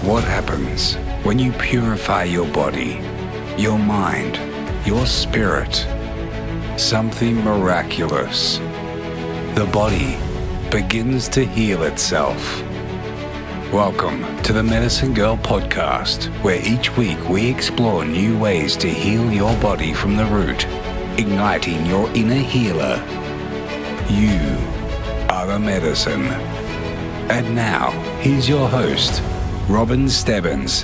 what happens when you purify your body, your mind, your spirit. Something miraculous. The body begins to heal itself. Welcome to the Medicine Girl Podcast, where each week we explore new ways to heal your body from the root, igniting your inner healer. You are the medicine. And now, here's your host, Robin Stebbins.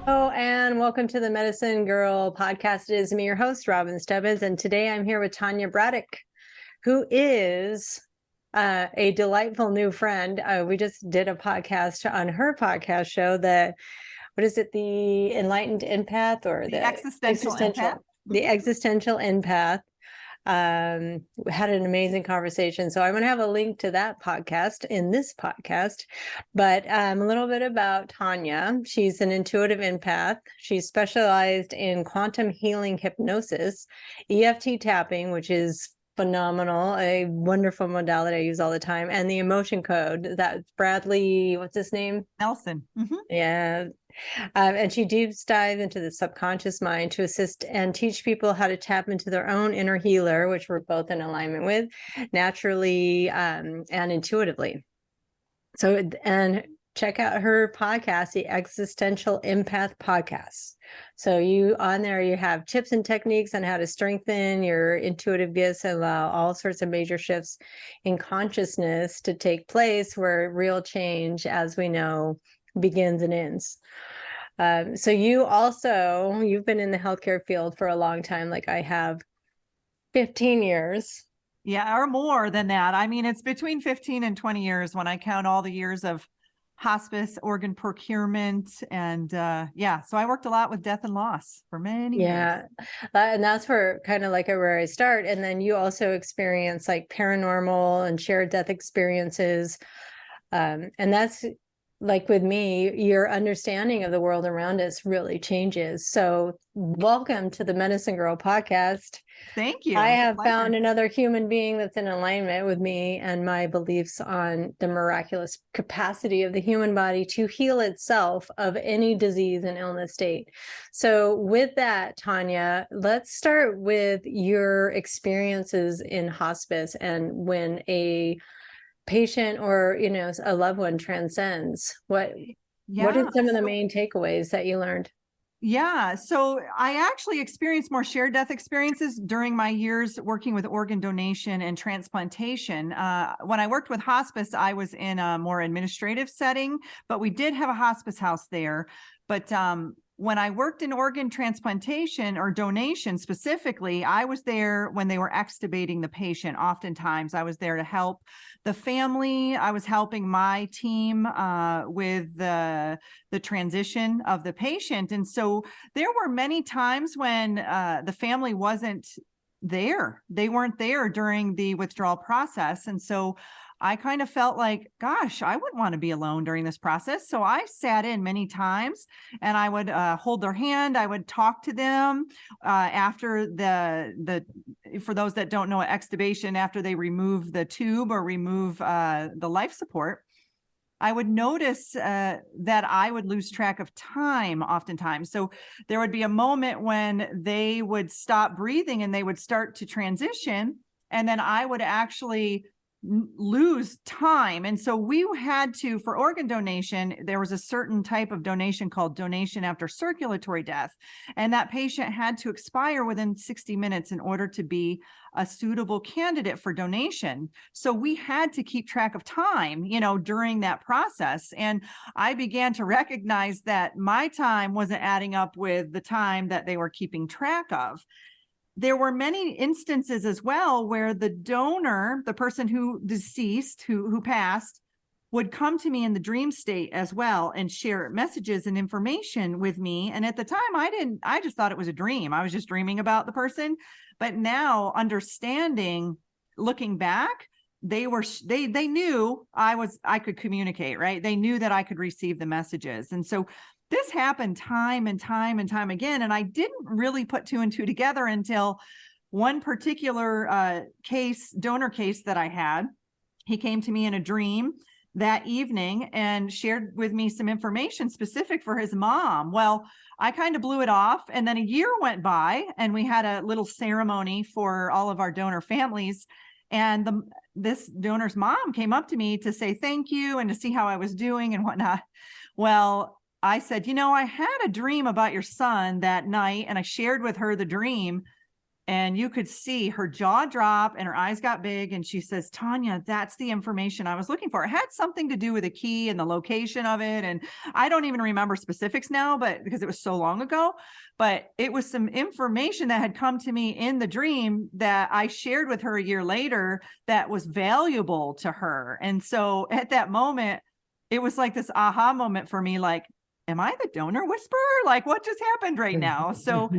Hello, and welcome to the Medicine Girl Podcast. It is me, your host, Robin Stebbins, and today I'm here with Tonia Braddock, who is a delightful new friend. We just did a podcast on her podcast show, the Enlightened Empath, or the Existential Empath? The Existential Empath. We had an amazing conversation. So I'm going to have a link to that podcast in this podcast. But a little bit about Tonia. She's an intuitive empath. She's specialized in quantum healing hypnosis, EFT tapping, which is phenomenal, a wonderful modality I use all the time, and the emotion code. That's Bradley, what's his name? Nelson. Mm-hmm. Yeah. And she deep dives into the subconscious mind to assist and teach people how to tap into their own inner healer, which we're both in alignment with, naturally and intuitively. So, and check out her podcast, the Existential Empath Podcast. So you on there, you have tips and techniques on how to strengthen your intuitive gifts and allow all sorts of major shifts in consciousness to take place, where real change, as we know, begins and ends. So you've been in the healthcare field for a long time, like I have, 15 years. Yeah, or more than that. I mean, it's between 15 and 20 years when I count all the years of hospice, organ procurement, and so I worked a lot with death and loss for many years. And that's where kind of like where I start. And then you also experience like paranormal and shared death experiences. And that's like with me, your understanding of the world around us really changes. So welcome to the Medicine Girl Podcast. Thank you. I have found another human being that's in alignment with me and my beliefs on the miraculous capacity of the human body to heal itself of any disease and illness state. So with that, Tonia, let's start with your experiences in hospice and when a patient or a loved one transcends. What are some of the main takeaways that you learned? So I actually experienced more shared death experiences during my years working with organ donation and transplantation. When I worked with hospice, I was in a more administrative setting, but we did have a hospice house there. But when I worked in organ transplantation or donation specifically, I was there when they were extubating the patient. Oftentimes I was there to help the family. I was helping my team with the transition of the patient. And so there were many times when the family wasn't there. They weren't there during the withdrawal process. And so I kind of felt like, gosh, I wouldn't want to be alone during this process. So I sat in many times and I would hold their hand. I would talk to them after for those that don't know, extubation, after they remove the tube or remove the life support. I would notice that I would lose track of time oftentimes. So there would be a moment when they would stop breathing and they would start to transition. And then I would actually lose time. And so we had to, for organ donation, there was a certain type of donation called donation after circulatory death. And that patient had to expire within 60 minutes in order to be a suitable candidate for donation. So we had to keep track of time, during that process. And I began to recognize that my time wasn't adding up with the time that they were keeping track of. There were many instances as well where the donor, the person who deceased, who passed, would come to me in the dream state as well and share messages and information with me. And at the time I just thought it was a dream. I was just dreaming about the person. But now understanding, looking back, they knew I could communicate, right? They knew that I could receive the messages. And so this happened time and time and time again. And I didn't really put two and two together until one particular donor case that I had. He came to me in a dream that evening and shared with me some information specific for his mom. Well, I kind of blew it off. And then a year went by and we had a little ceremony for all of our donor families. And this donor's mom came up to me to say thank you and to see how I was doing and whatnot. Well, I said, I had a dream about your son that night, and I shared with her the dream, and you could see her jaw drop and her eyes got big. And she says, Tonia, that's the information I was looking for. It had something to do with a key and the location of it. And I don't even remember specifics now, but because it was so long ago, but it was some information that had come to me in the dream that I shared with her a year later that was valuable to her. And so at that moment, it was like this aha moment for me, like, am I the donor whisperer? Like, what just happened right now? So,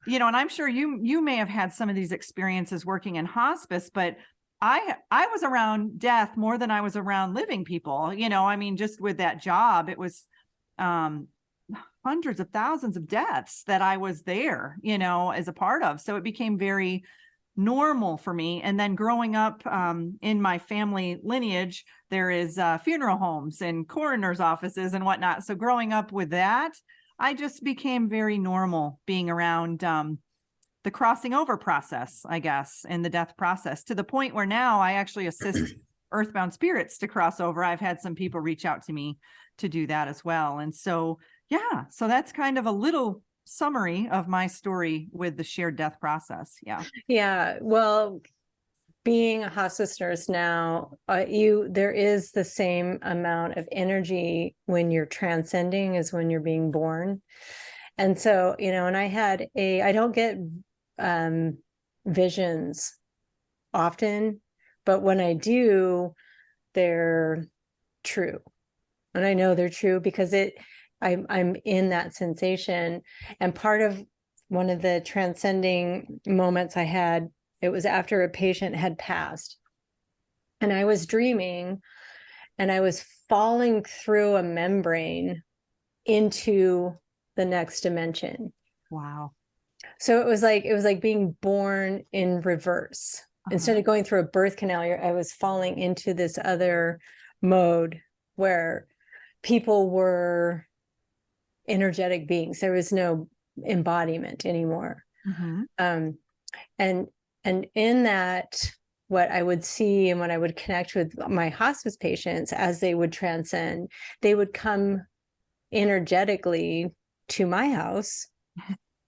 and I'm sure you may have had some of these experiences working in hospice, but I was around death more than I was around living people. Just with that job, it was hundreds of thousands of deaths that I was there, as a part of. So it became very normal for me. And then growing up in my family lineage, there is funeral homes and coroner's offices and whatnot. So growing up with that, I just became very normal being around the crossing over process, I guess, and the death process, to the point where now I actually assist earthbound spirits to cross over. I've had some people reach out to me to do that as well. And so, so that's kind of a little summary of my story with the shared death process. Yeah. Well, being a hospice nurse now, there is the same amount of energy when you're transcending as when you're being born. And so, and I don't get visions often, but when I do, they're true. And I know they're true because I'm in that sensation. And part of one of the transcending moments I had, it was after a patient had passed, and I was dreaming, and I was falling through a membrane into the next dimension. Wow. So it was like being born in reverse. Instead of going through a birth canal, I was falling into this other mode where people were energetic beings. There was no embodiment anymore. And in that, what I would see and what I would connect with my hospice patients as they would transcend, they would come energetically to my house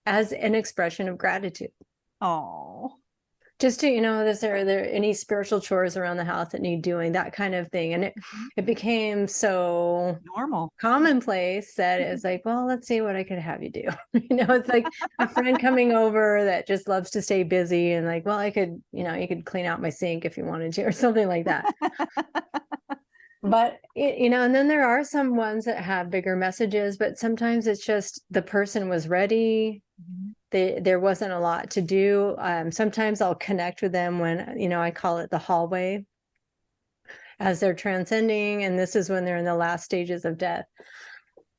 as an expression of gratitude. Oh, just to, is there any spiritual chores around the house that need doing, that kind of thing. And it became so normal, commonplace that it's like, well, let's see what I could have you do. It's like a friend coming over that just loves to stay busy and like, well, I could, you could clean out my sink if you wanted to, or something like that. But, and then there are some ones that have bigger messages, but sometimes it's just the person was ready. There wasn't a lot to do. Sometimes I'll connect with them when, I call it the hallway, as they're transcending. And this is when they're in the last stages of death.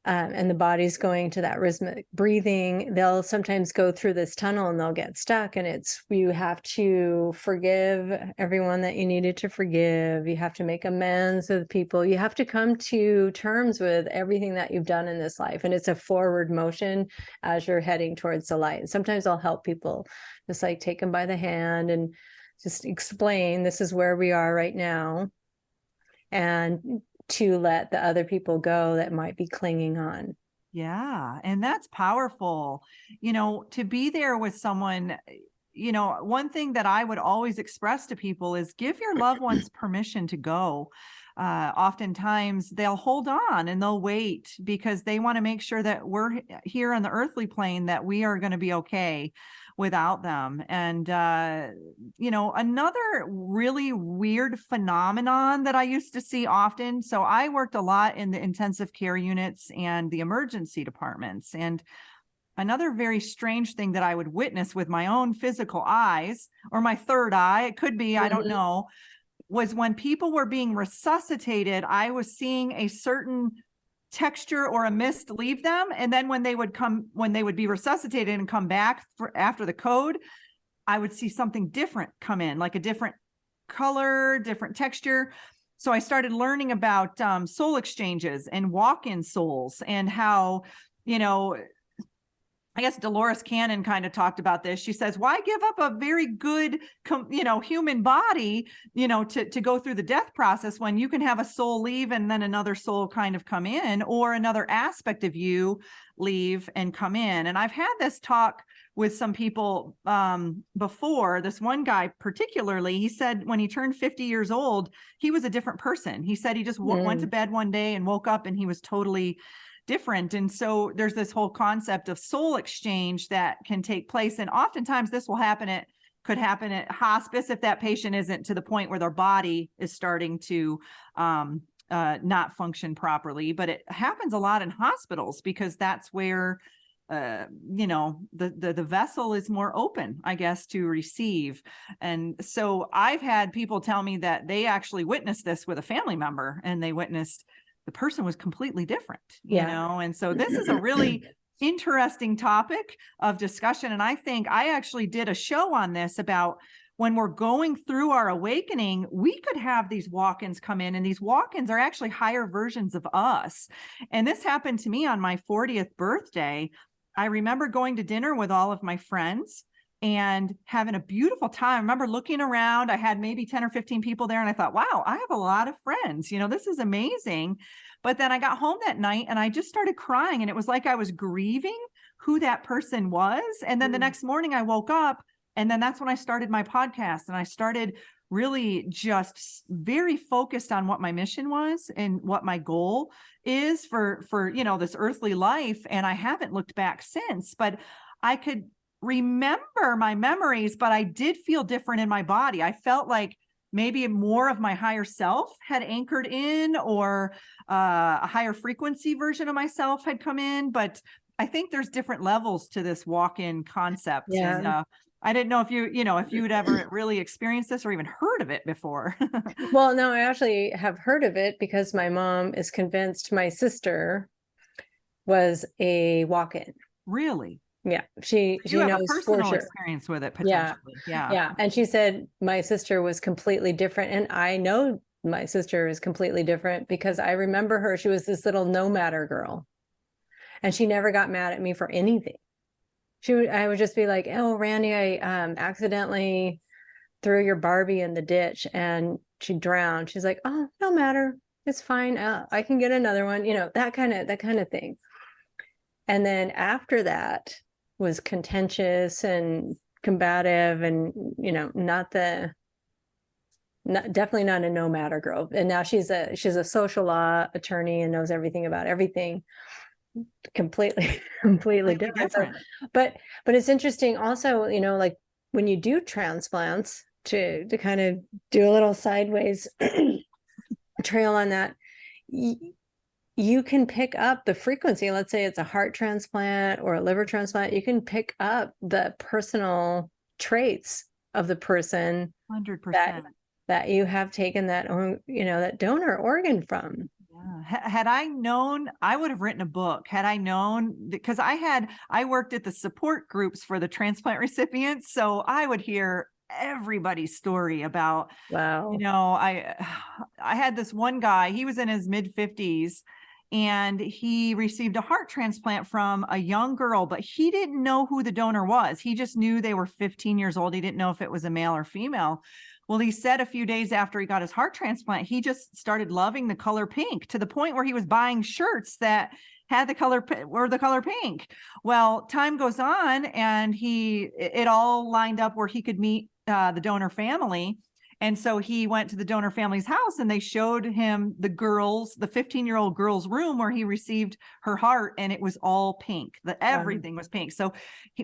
And the body's going to that rhythmic breathing. They'll sometimes go through this tunnel and they'll get stuck. And you have to forgive everyone that you needed to forgive. You have to make amends with people. You have to come to terms with everything that you've done in this life. And it's a forward motion as you're heading towards the light. And sometimes I'll help people just like take them by the hand and just explain, this is where we are right now. And to let the other people go that might be clinging on. Yeah. And that's powerful, to be there with someone. One thing that I would always express to people is give your loved ones permission to go. Oftentimes they'll hold on and they'll wait because they want to make sure that we're here on the earthly plane, that we are going to be okay without them. And, another really weird phenomenon that I used to see often. So I worked a lot in the intensive care units and the emergency departments. And another very strange thing that I would witness with my own physical eyes, or my third eye, it could be, I don't know, was when people were being resuscitated, I was seeing a certain texture or a mist leave them. And then when they would be resuscitated and come back after the code, I would see something different come in, like a different color, different texture. So I started learning about soul exchanges and walk-in souls, and how, I guess Dolores Cannon kind of talked about this. She says, why give up a very good, human body, to go through the death process when you can have a soul leave and then another soul kind of come in, or another aspect of you leave and come in. And I've had this talk with some people before. This one guy particularly, he said when he turned 50 years old, he was a different person. He said he just went to bed one day and woke up and he was totally different. And so there's this whole concept of soul exchange that can take place. And oftentimes this could happen at hospice if that patient isn't to the point where their body is starting to not function properly. But it happens a lot in hospitals because that's where the vessel is more open, I guess, to receive. And so I've had people tell me that they actually witnessed this with a family member, and they witnessed the person was completely different, and so this is a really interesting topic of discussion. And I think I actually did a show on this about when we're going through our awakening, we could have these walk-ins come in, and these walk-ins are actually higher versions of us. And this happened to me on my 40th birthday. I remember going to dinner with all of my friends and having a beautiful time. I remember looking around, I had maybe 10 or 15 people there, and I thought, wow, I have a lot of friends, this is amazing. But then I got home that night and I just started crying, and it was like I was grieving who that person was. And then the next morning I woke up, and then that's when I started my podcast, and I started really just very focused on what my mission was and what my goal is for this earthly life. And I haven't looked back since, but I could remember my memories, but I did feel different in my body. I felt like maybe more of my higher self had anchored in, or a higher frequency version of myself had come in. But I think there's different levels to this walk-in concept. Yeah. And I didn't know if you had ever really experienced this or even heard of it before. Well, no, I actually have heard of it because my mom is convinced my sister was a walk-in. Really? Yeah, she have knows a personal for sure. experience with it potentially. Yeah. And she said my sister was completely different, and I know my sister is completely different because I remember her. She was this little no matter girl, and she never got mad at me for anything. I would just be like, "Oh, Randy, I accidentally threw your Barbie in the ditch and she drowned." She's like, "Oh, no matter, it's fine. I can get another one." That kind of thing. And then after that was contentious and combative, and definitely not a no matter girl. And now she's a social law attorney and knows everything about everything. Completely different. So, but it's interesting also, like when you do transplants, to kind of do a little sideways trail on that, you can pick up the frequency. Let's say it's a heart transplant or a liver transplant. You can pick up the personal traits of the person 100% that you have taken that donor organ from. Yeah. Had I known, I would have written a book. Had I known, because I worked at the support groups for the transplant recipients. So I would hear everybody's story about, wow. I had this one guy, he was in his mid-50s, and he received a heart transplant from a young girl, but he didn't know who the donor was. He just knew they were 15 years old. He didn't know if it was a male or female. Well, he said a few days after he got his heart transplant, he just started loving the color pink, to the point where he was buying shirts that had the color pink. Well, time goes on, and it all lined up where he could meet the donor family. And so he went to the donor family's house, and they showed him the 15-year-old girl's room where he received her heart, and it was all pink. Everything was pink. So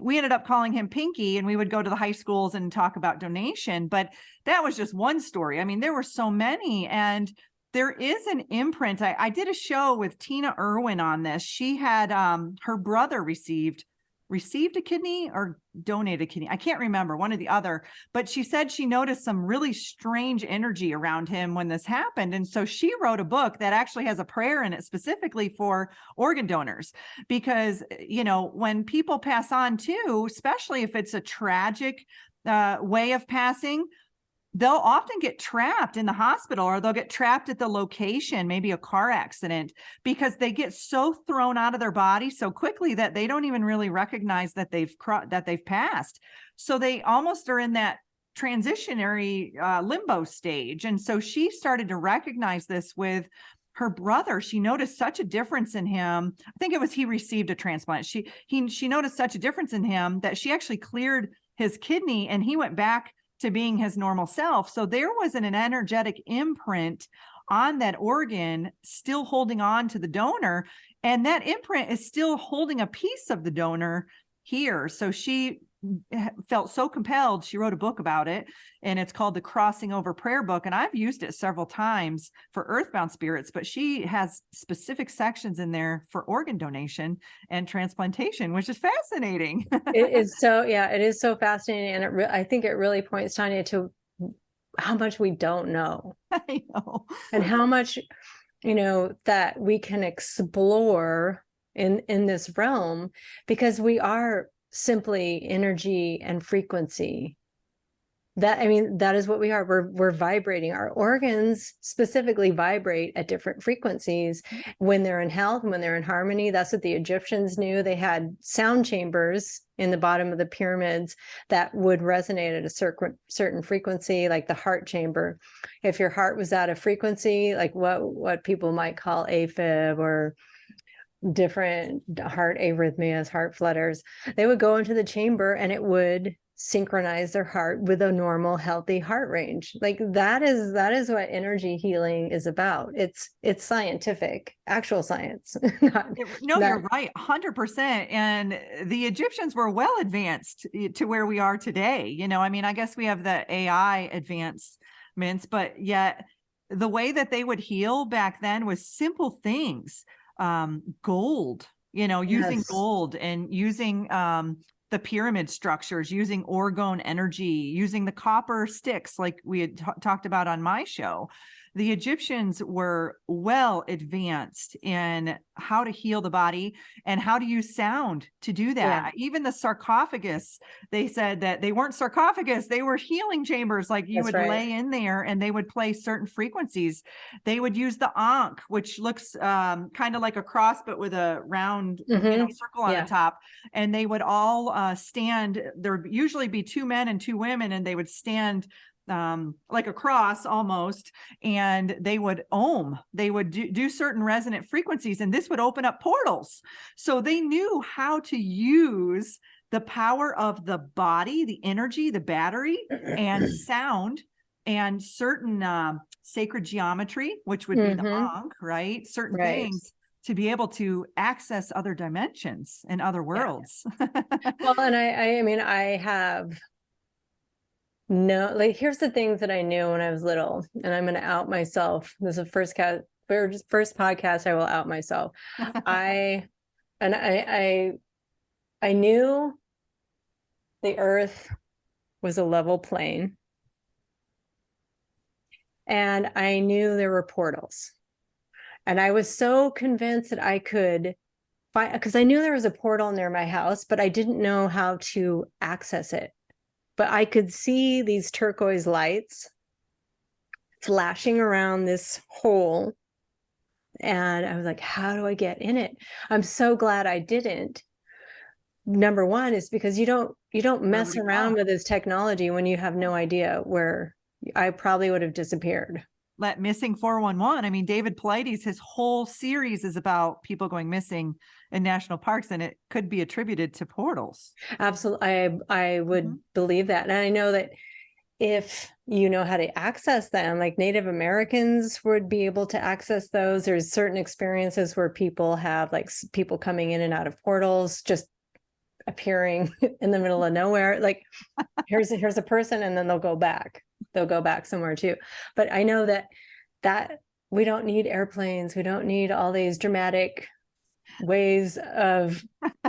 we ended up calling him Pinky, and we would go to the high schools and talk about donation. But that was just one story. I mean, there were so many, and there is an imprint. I did a show with Tina Irwin on this. She had her brother received a kidney or donated a kidney. I can't remember, one or the other, but she said she noticed some really strange energy around him when this happened. And so she wrote a book that actually has a prayer in it specifically for organ donors, because, when people pass on too, especially if it's a tragic way of passing, they'll often get trapped in the hospital, or they'll get trapped at the location, maybe a car accident, because they get so thrown out of their body so quickly that they don't even really recognize that they've passed. So they almost are in that transitionary limbo stage. And so she started to recognize this with her brother. She noticed such a difference in him. I think it was he received a transplant. She noticed such a difference in him that she actually cleared his kidney and he went back to being his normal self. So there was an energetic imprint on that organ, still holding on to the donor. And that imprint is still holding a piece of the donor here. So she felt so compelled. She wrote a book about it, and it's called the Crossing Over Prayer Book. And I've used it several times for earthbound spirits, but she has specific sections in there for organ donation and transplantation, which is fascinating. It is so fascinating. And I think it really points, Tonia, to how much we don't know. I know. And how much, that we can explore in this realm, because we are simply energy and frequency. That is what we are. We're vibrating. Our organs specifically vibrate at different frequencies when they're in health and when they're in harmony. That's what the Egyptians knew. They had sound chambers in the bottom of the pyramids that would resonate at a certain frequency, like the heart chamber. If your heart was at a frequency, like what people might call AFib or different heart arrhythmias, heart flutters, they would go into the chamber and it would synchronize their heart with a normal, healthy heart range. Like that is what energy healing is about. It's scientific, actual science. You're right, 100%. And the Egyptians were well advanced to where we are today. I guess we have the AI advancements, but yet the way that they would heal back then was simple things. Gold, using gold and using the pyramid structures, using orgone energy, using the copper sticks like we had talked about on my show. The Egyptians were well advanced in how to heal the body and how to use sound to do that. Yeah. Even the sarcophagus, they said that they weren't sarcophagus, they were healing chambers. Like you would lay in there and they would play certain frequencies. They would use the ankh, which looks kind of like a cross, but with a round circle on the top. And they would all stand. There would usually be 2 men and 2 women, and they would stand like a cross almost, and they would do certain resonant frequencies, and this would open up portals. So they knew how to use the power of the body, the energy, the battery, and sound, and certain sacred geometry, which would be the ankh, right? Certain things to be able to access other dimensions and other worlds. Well, and I have here's the things that I knew when I was little, and I'm going to out myself. This is the first podcast I will out myself. I knew the earth was a level plane, and I knew there were portals, and I was so convinced that I could find, because I knew there was a portal near my house, but I didn't know how to access it. But I could see these turquoise lights flashing around this hole. And I was like, how do I get in it? I'm so glad I didn't. Number one is because you don't mess around with this technology when you have no idea where. I probably would have disappeared. Let missing 411. David Paulides, his whole series is about people going missing in national parks, and it could be attributed to portals. Absolutely. I would believe that. And I know that if you know how to access them, like Native Americans would be able to access those. There's certain experiences where people have like people coming in and out of portals, just appearing in the middle of nowhere. Like here's a person, and then they'll go back somewhere too. But I know that we don't need airplanes. We don't need all these dramatic ways of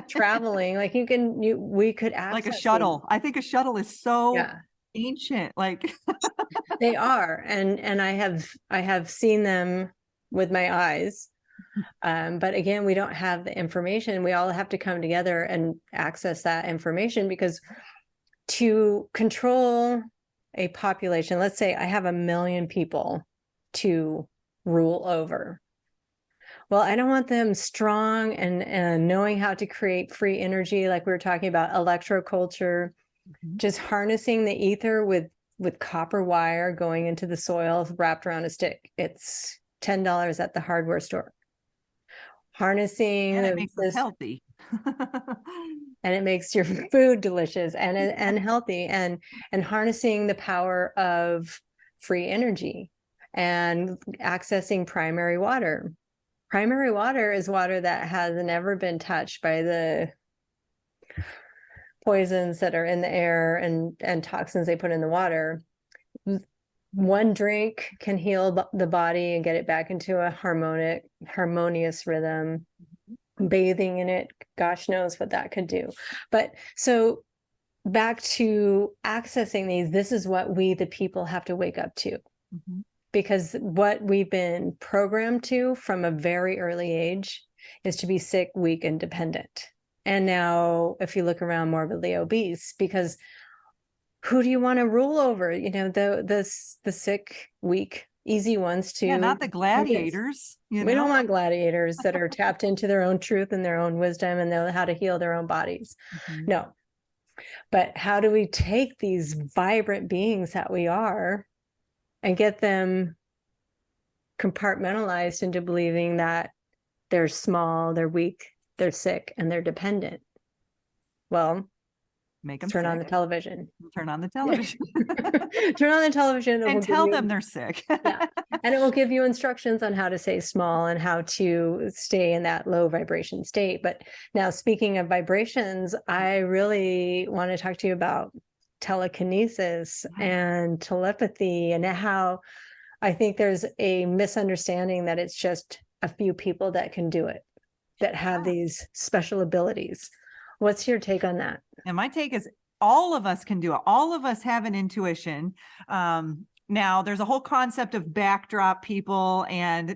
traveling. Like we could access like a shuttle. I think a shuttle is so ancient. Like they are. And I have seen them with my eyes. But again, we don't have the information. We all have to come together and access that information, because to control a population, let's say I have 1 million people to rule over. Well, I don't want them strong and knowing how to create free energy, like we were talking about electroculture, just harnessing the ether with copper wire going into the soil wrapped around a stick. It's $10 at the hardware store. Harnessing, and it makes us healthy. and it makes your food delicious and healthy, and harnessing the power of free energy and accessing primary water. Primary water is water that has never been touched by the poisons that are in the air and toxins they put in the water. One drink can heal the body and get it back into a harmonious rhythm. Bathing in it, gosh knows what that could do. But so back to accessing these, this is what we, the people, have to wake up to. Because what we've been programmed to from a very early age is to be sick, weak, and dependent. And now if you look around, morbidly obese, because who do you want to rule over? You know, the sick, weak, easy ones to. Yeah, not the gladiators. We don't want gladiators that are tapped into their own truth and their own wisdom and know how to heal their own bodies. No. But how do we take these vibrant beings that we are and get them compartmentalized into believing that they're small, they're weak, they're sick, and they're dependent? Well, make them turn sick. on the television. Turn on the television. Turn on the television and tell them they're sick. Yeah. And it will give you instructions on how to stay small and how to stay in that low vibration state. But now, speaking of vibrations, I really want to talk to you about telekinesis and telepathy, and how I think there's a misunderstanding that it's just a few people that can do it, that have these special abilities. What's your take on that? And my take is all of us can do it. All of us have an intuition. Now there's a whole concept of backdrop people and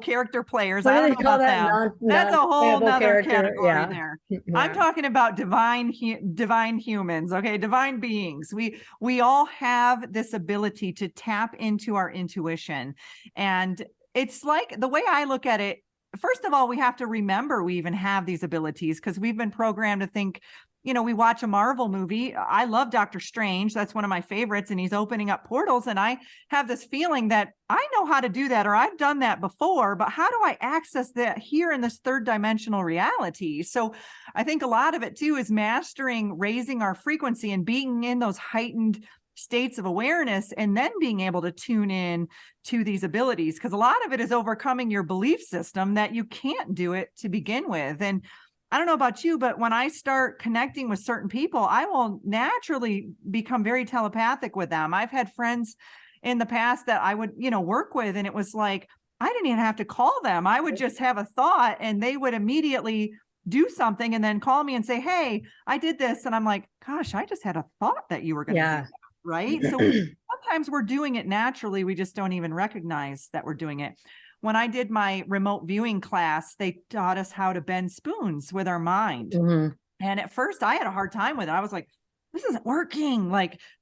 character players. I don't know about them. That's a whole nother category there. Yeah. I'm talking about divine humans. Okay. Divine beings. We all have this ability to tap into our intuition. And it's like, the way I look at it, first of all, we have to remember we even have these abilities, because we've been programmed to think, we watch a Marvel movie. I love Doctor Strange. That's one of my favorites. And he's opening up portals. And I have this feeling that I know how to do that, or I've done that before, but how do I access that here in this third dimensional reality? So I think a lot of it too is mastering, raising our frequency and being in those heightened states of awareness, and then being able to tune in to these abilities. Because a lot of it is overcoming your belief system that you can't do it to begin with. And I don't know about you, but when I start connecting with certain people, I will naturally become very telepathic with them. I've had friends in the past that I would, work with, and it was like, I didn't even have to call them. I would just have a thought and they would immediately do something and then call me and say, hey, I did this. And I'm like, gosh, I just had a thought that you were going to do that. Right. So sometimes we're doing it naturally. We just don't even recognize that we're doing it. When I did my remote viewing class, they taught us how to bend spoons with our mind. And at first I had a hard time with it. I was like, this isn't working.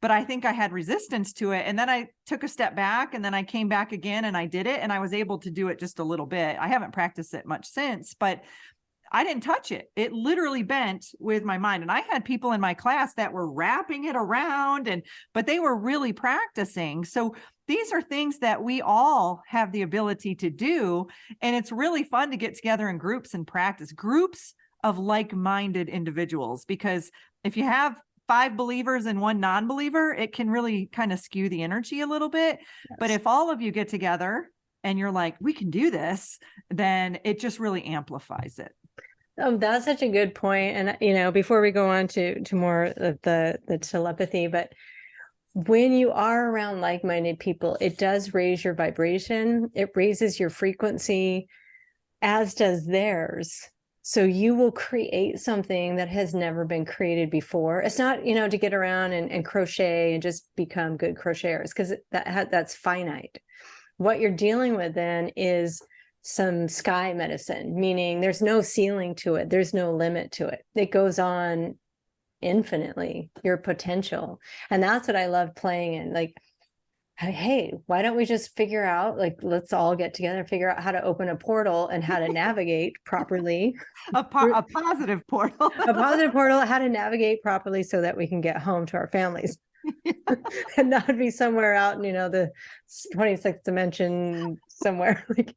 But I think I had resistance to it. And then I took a step back, and then I came back again and I did it, and I was able to do it just a little bit. I haven't practiced it much since, but I didn't touch it. It literally bent with my mind. And I had people in my class that were wrapping it around, but they were really practicing. So these are things that we all have the ability to do. And it's really fun to get together in groups and practice, groups of like-minded individuals, because if you have 5 believers and 1 non-believer, it can really kind of skew the energy a little bit. Yes. But if all of you get together and you're like, we can do this, then it just really amplifies it. Oh, that's such a good point. And, before we go on to more of the telepathy, but when you are around like-minded people, it does raise your vibration. It raises your frequency, as does theirs. So you will create something that has never been created before. It's not, to get around and crochet and just become good crocheters, because that's finite. What you're dealing with then is some sky medicine, meaning there's no ceiling to it. There's no limit to it. It goes on infinitely, your potential. And that's what I love playing in. Like, hey, why don't we just figure out, like, let's all get together, figure out how to open a portal and how to navigate properly. A positive portal. A positive portal, how to navigate properly so that we can get home to our families. And not be somewhere out in, the 26th dimension somewhere. Like,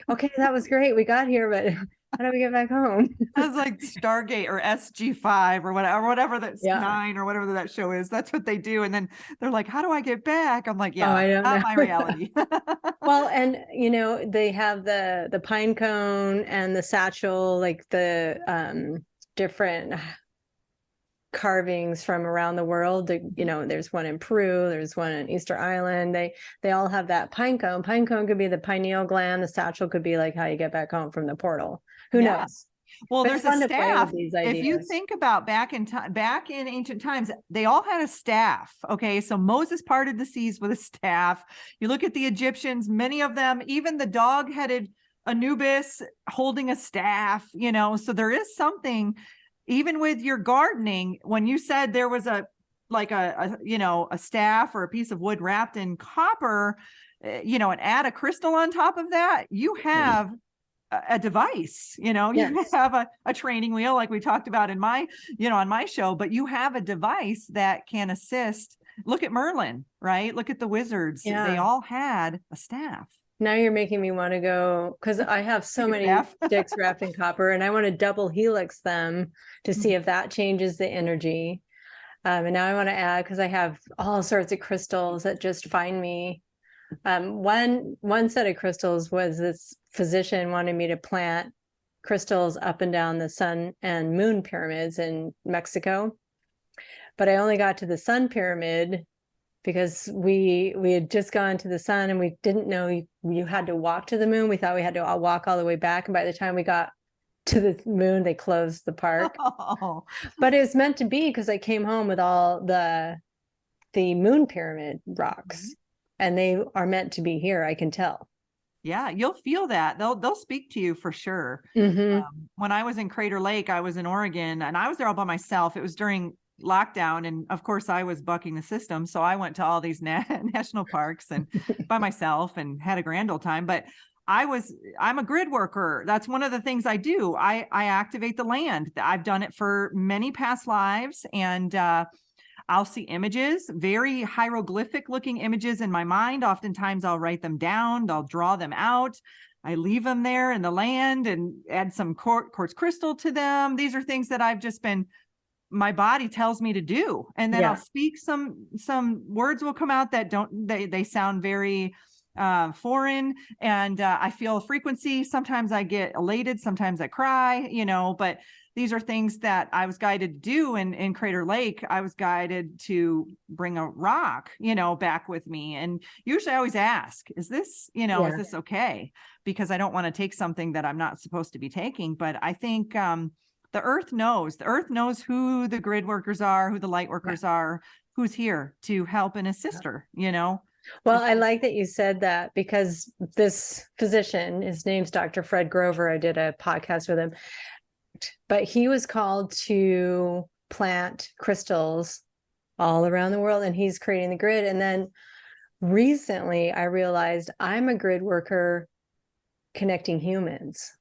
okay, that was great. We got here, but how do we get back home? That's like Stargate or SG5 or whatever that's 9 or whatever that show is. That's what they do. And then they're like, how do I get back? I'm like, yeah, I don't not know. my reality. Well, and they have the pine cone and the satchel, like the different carvings from around the world. There's one in Peru, there's one in Easter Island. They all have that pine cone. Pine cone could be the pineal gland. The satchel could be like how you get back home from the portal. Who knows? Well, But there's it's fun a to play with staff. these If you ideas. think about back in ancient times, they all had a staff. Okay. So Moses parted the seas with a staff. You look at the Egyptians, many of them, even the dog-headed Anubis holding a staff, so there is something, even with your gardening, when you said there was a staff or a piece of wood wrapped in copper, and add a crystal on top of that, you have a device, you have a training wheel, like we talked about in my, on my show, but you have a device that can assist. Look at Merlin, right? Look at the wizards. Yeah. They all had a staff. Now you're making me want to go, because I have so many sticks wrapped in copper, and I want to double helix them to see if that changes the energy. And now I want to add, because I have all sorts of crystals that just find me. One set of crystals was this physician wanted me to plant crystals up and down the sun and moon pyramids in Mexico. But I only got to the sun pyramid because we had just gone to the sun, and we didn't know you had to walk to the moon. We thought we had to walk all the way back. And by the time we got to the moon, they closed the park. Oh. But it was meant to be, because I came home with all the moon pyramid rocks, and they are meant to be here. I can tell. Yeah, you'll feel that. They'll speak to you for sure. When I was in Crater Lake, I was in Oregon, and I was there all by myself. It was during lockdown, and of course I was bucking the system, so I went to all these national parks and by myself and had a grand old time. But I'm a grid worker. That's one of the things I do. I activate the land. I've done it for many past lives, and I'll see images, very hieroglyphic looking images in my mind. Oftentimes I'll write them down, I'll draw them out, I leave them there in the land and add some quartz crystal to them. These are things that I've just been, my body tells me to do. And then I'll speak some words will come out that they sound very foreign, and I feel a frequency. Sometimes I get elated, sometimes I cry, but these are things that I was guided to do in Crater Lake. I was guided to bring a rock, back with me. And usually I always ask, is this, is this okay? Because I don't want to take something that I'm not supposed to be taking. But I think the earth knows who the grid workers are, who the light workers are, who's here to help and assist her, Well, I like that you said that, because this physician, his name's Dr. Fred Grover. I did a podcast with him, but he was called to plant crystals all around the world, and he's creating the grid. And then recently I realized I'm a grid worker connecting humans.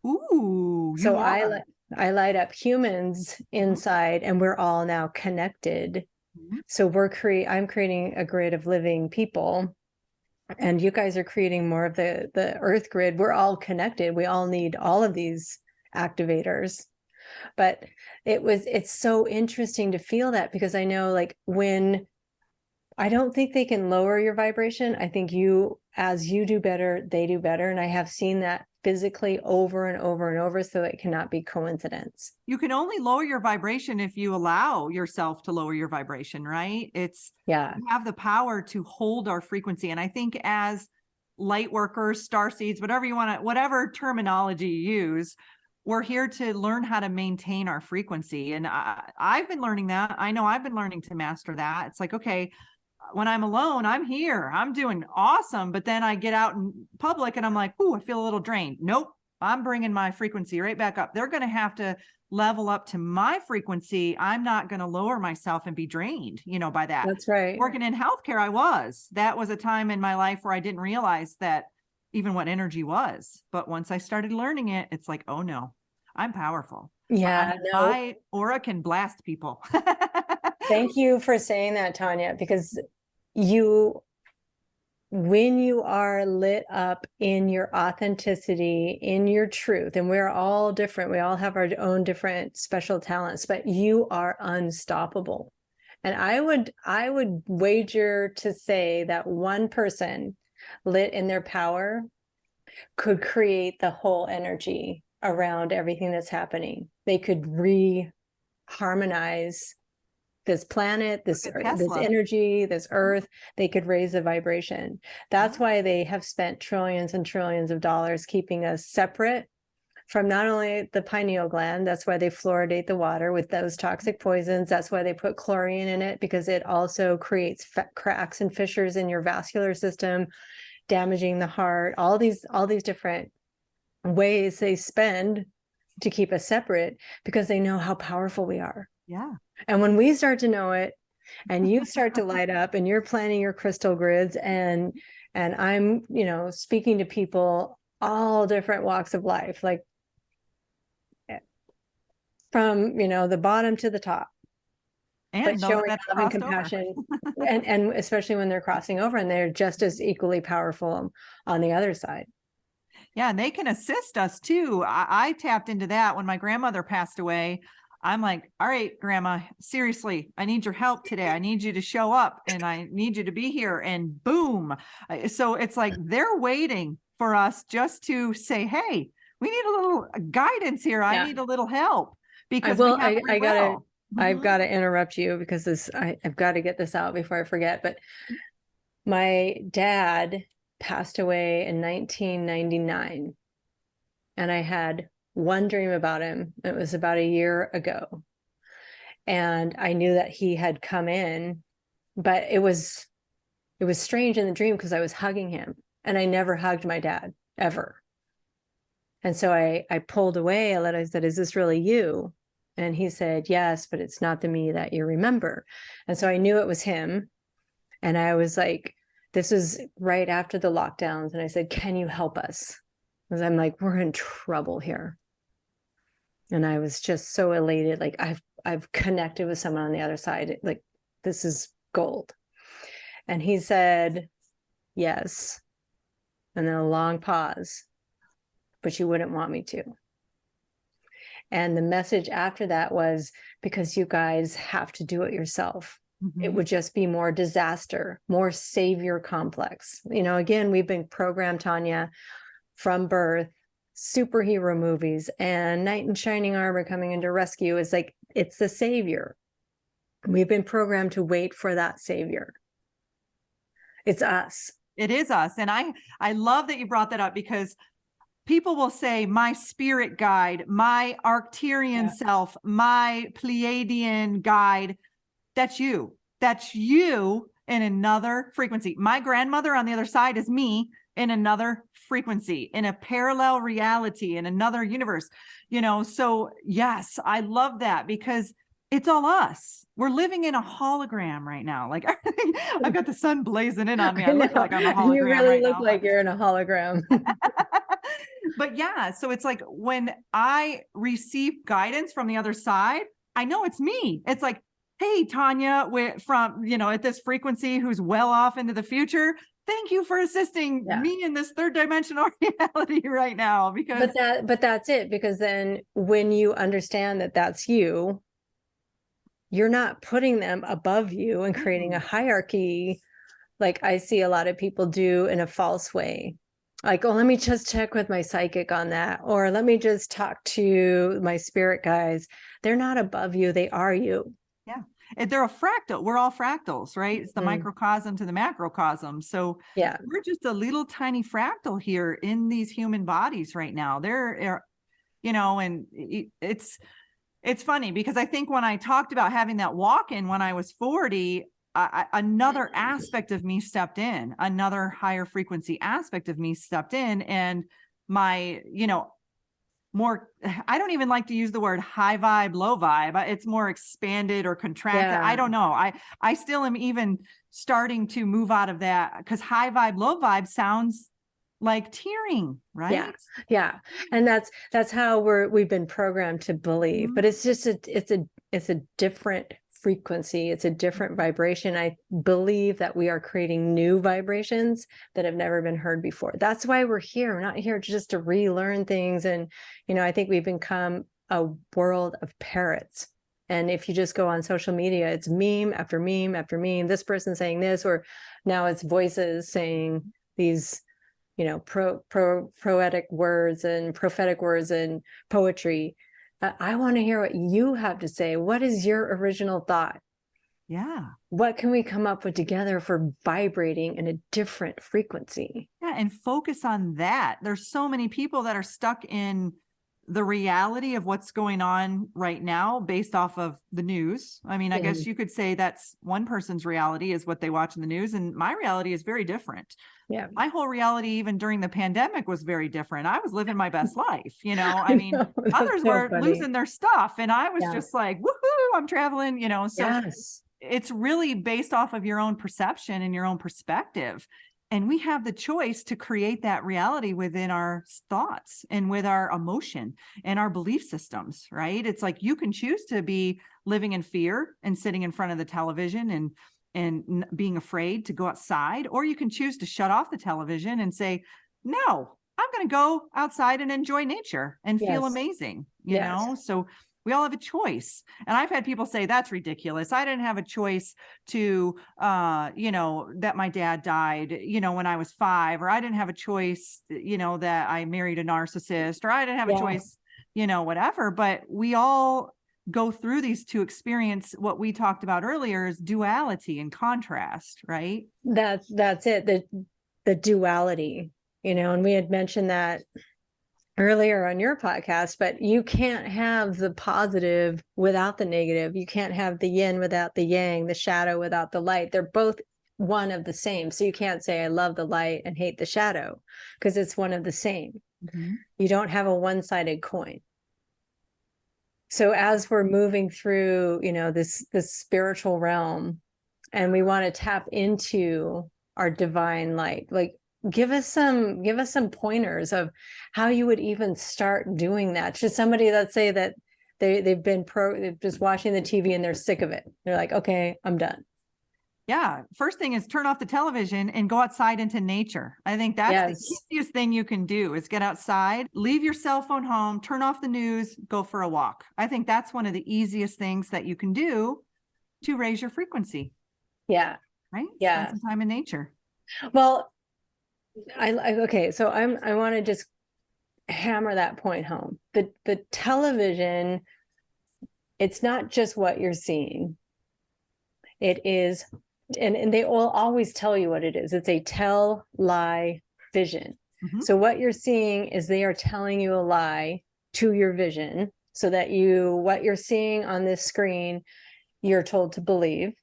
Ooh, so I light up humans inside, and we're all now connected. So I'm creating a grid of living people, and you guys are creating more of the earth grid. We're all connected. We all need all of these activators. But it's so interesting to feel that, because I know, like, when I don't think they can lower your vibration. I think as you do better, they do better. And I have seen that physically over and over and over. So it cannot be coincidence. You can only lower your vibration if you allow yourself to lower your vibration, right? We have the power to hold our frequency. And I think as light workers, starseeds, whatever terminology you use, we're here to learn how to maintain our frequency. And I've been learning that. I know I've been learning to master that. It's like, okay, when I'm alone, I'm here, I'm doing awesome. But then I get out in public and I'm like, ooh, I feel a little drained. Nope. I'm bringing my frequency right back up. They're going to have to level up to my frequency. I'm not going to lower myself and be drained, by that. That's right. Working in healthcare, that was a time in my life where I didn't realize that even what energy was. But once I started learning it, it's like, oh no, I'm powerful. Yeah. My aura can blast people. Thank you for saying that, Tonia, because when you are lit up in your authenticity, in your truth, and we're all different, we all have our own different special talents, but you are unstoppable. And I would wager to say that one person lit in their power could create the whole energy around everything that's happening. They could harmonize this planet, this energy, this earth. They could raise the vibration. That's why they have spent trillions and trillions of dollars keeping us separate from not only the pineal gland. That's why they fluoridate the water with those toxic poisons. That's why they put chlorine in it, because it also creates cracks and fissures in your vascular system, damaging the heart. All these different ways they spend to keep us separate, because they know how powerful we are. Yeah. And when we start to know it, and you start to light up, and you're planning your crystal grids, and I'm, speaking to people all different walks of life, like from, the bottom to the top, and but showing love and compassion, and especially when they're crossing over, and they're just as equally powerful on the other side. Yeah. And they can assist us too. I tapped into that when my grandmother passed away. I'm like, all right, Grandma, seriously, I need your help today. I need you to show up, and I need you to be here. And boom. So it's like they're waiting for us just to say, hey, we need a little guidance here. I need a little help, because I've got to interrupt you, because I've got to get this out before I forget. But my dad passed away in 1999, and I had one dream about him. It was about a year ago. And I knew that he had come in, but it was strange in the dream, because I was hugging him, and I never hugged my dad ever. And so I pulled away a little. I said, "Is this really you?" And he said, "Yes, but it's not the me that you remember." And so I knew it was him. And I was like, this was right after the lockdowns. And I said, "Can you help us?" Because I'm like, we're in trouble here. And I was just so elated. Like, I've connected with someone on the other side. Like, this is gold. And he said, "Yes." And then a long pause, "But you wouldn't want me to." And the message after that was, because you guys have to do it yourself. Mm-hmm. It would just be more disaster, more savior complex. Again, we've been programmed, Tonia, from birth, superhero movies and knight in shining armor coming in to rescue. Is like, it's the savior. We've been programmed to wait for that savior. It's us. It is us. And I love that you brought that up, because people will say, my spirit guide, my Arcturian self, my Pleiadian guide. That's you. That's you in another frequency. My grandmother on the other side is me in another frequency, in a parallel reality, in another universe, so yes, I love that, because it's all us. We're living in a hologram right now. Like, I've got the sun blazing in on me. I look like I'm a hologram. You really look like you're in a hologram. But yeah, so it's like, when I receive guidance from the other side, I know it's me. It's like, hey, Tonia, from, at this frequency, who's well off into the future, thank you for assisting me in this third dimensional reality right now. Because but that's it. Because then when you understand that that's you, you're not putting them above you and creating a hierarchy, like I see a lot of people do in a false way. Like, oh, let me just check with my psychic on that, or let me just talk to my spirit guides. They're not above you. They are you. Yeah. They're a fractal. We're all fractals, right? It's the microcosm to the macrocosm. So we're just a little tiny fractal here in these human bodies right now. And it's funny, because I think when I talked about having that walk-in when I was 40, another aspect of me stepped in, another higher frequency aspect of me stepped in. And my, more, I don't even like to use the word high vibe, low vibe. It's more expanded or contracted. Yeah. I don't know. I still am even starting to move out of that, because high vibe, low vibe sounds like tearing, right? Yeah. Yeah. And that's how we've been programmed to believe, but it's just it's a different frequency. It's a different vibration. I believe that we are creating new vibrations that have never been heard before. That's why we're here. We're not here just to relearn things. And, I think we've become a world of parrots. And if you just go on social media, it's meme after meme after meme, this person saying this, or now it's voices saying these, poetic words and prophetic words and poetry. I want to hear what you have to say. What is your original thought? Yeah. What can we come up with together for vibrating in a different frequency? Yeah. And focus on that. There's so many people that are stuck in the reality of what's going on right now based off of the news. I mean, I guess you could say that's one person's reality is what they watch in the news. And my reality is very different. Yeah. My whole reality, even during the pandemic, was very different. I was living my best life. I mean, others were losing their stuff. And I was just like, woohoo, I'm traveling, so it's really based off of your own perception and your own perspective. And we have the choice to create that reality within our thoughts and with our emotion and our belief systems, right? It's like you can choose to be living in fear and sitting in front of the television and being afraid to go outside, or you can choose to shut off the television and say, no, I'm going to go outside and enjoy nature and feel amazing, you know? So we all have a choice. And I've had people say, that's ridiculous. I didn't have a choice to, that my dad died, when I was 5, or I didn't have a choice, that I married a narcissist, or I didn't have a choice, whatever. But we all go through these to experience what we talked about earlier is duality and contrast, right? That's it. The duality, and we had mentioned that earlier on your podcast, but you can't have the positive without the negative. You can't have the yin without the yang, the shadow without the light. They're both one of the same. So you can't say, I love the light and hate the shadow, because it's one of the same. You don't have a one-sided coin. So as we're moving through, this spiritual realm, and we want to tap into our divine light, like, give us some pointers of how you would even start doing that to somebody that say that they've been just watching the TV and they're sick of it. They're like, okay, I'm done. Yeah. First thing is turn off the television and go outside into nature. I think that's the easiest thing you can do is get outside, leave your cell phone home, turn off the news, go for a walk. I think that's one of the easiest things that you can do to raise your frequency. Yeah. Right. Yeah. Spend some time in nature. Well, okay. So I want to just hammer that point home. The television, it's not just what you're seeing. It is, and they will always tell you what it is. It's a tell, lie, vision. So what you're seeing is they are telling you a lie to your vision, so that what you're seeing on this screen, you're told to believe.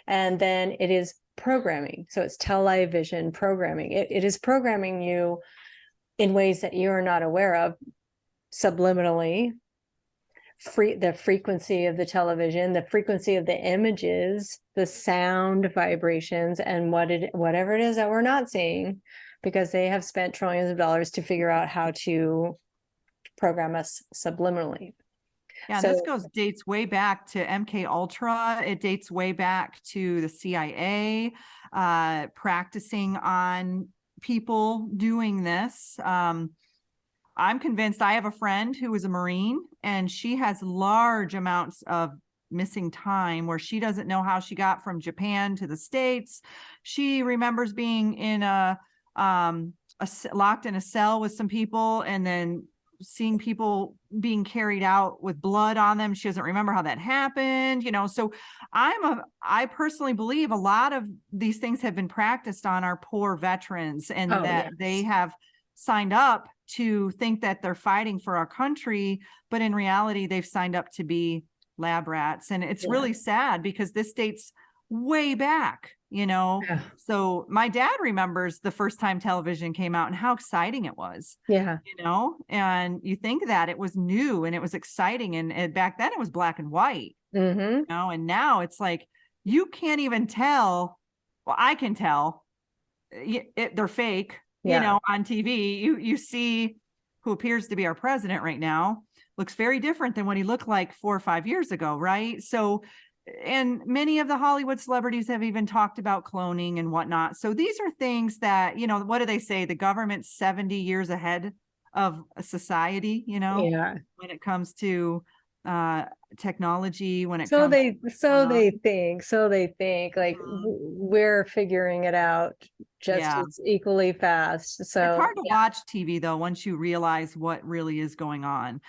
And then it is programming. So it's tell, lie, vision programming. It is programming you in ways that you are not aware of, subliminally. The frequency of the television, the frequency of the images, the sound vibrations, and whatever it is that we're not seeing, because they have spent trillions of dollars to figure out how to program us subliminally. Yeah, so, this dates way back to MK Ultra. It dates way back to the CIA, practicing on people doing this. I'm convinced. I have a friend who was a Marine, and she has large amounts of missing time where she doesn't know how she got from Japan to the States. She remembers being in locked in a cell with some people, and then seeing people being carried out with blood on them. She doesn't remember how that happened, so I personally believe a lot of these things have been practiced on our poor veterans, and they have signed up to think that they're fighting for our country, but in reality, they've signed up to be lab rats. And it's really sad, because this dates way back Yeah. So my dad remembers the first time television came out and how exciting it was, Yeah. and you think that it was new and it was exciting. And back then it was black and white, Mm-hmm. and now it's like, you can't even tell. Well, I can tell they're fake, Yeah. on TV. You see who appears to be our president right now looks very different than what he looked like 4 or 5 years ago. Right. So, and many of the Hollywood celebrities have even talked about cloning and whatnot. So these are things that, what do they say? The government's 70 years ahead of a society, Yeah. when it comes to technology, when it So comes they think like we're figuring it out just as equally fast. It's So hard to watch TV though, once you realize what really is going on.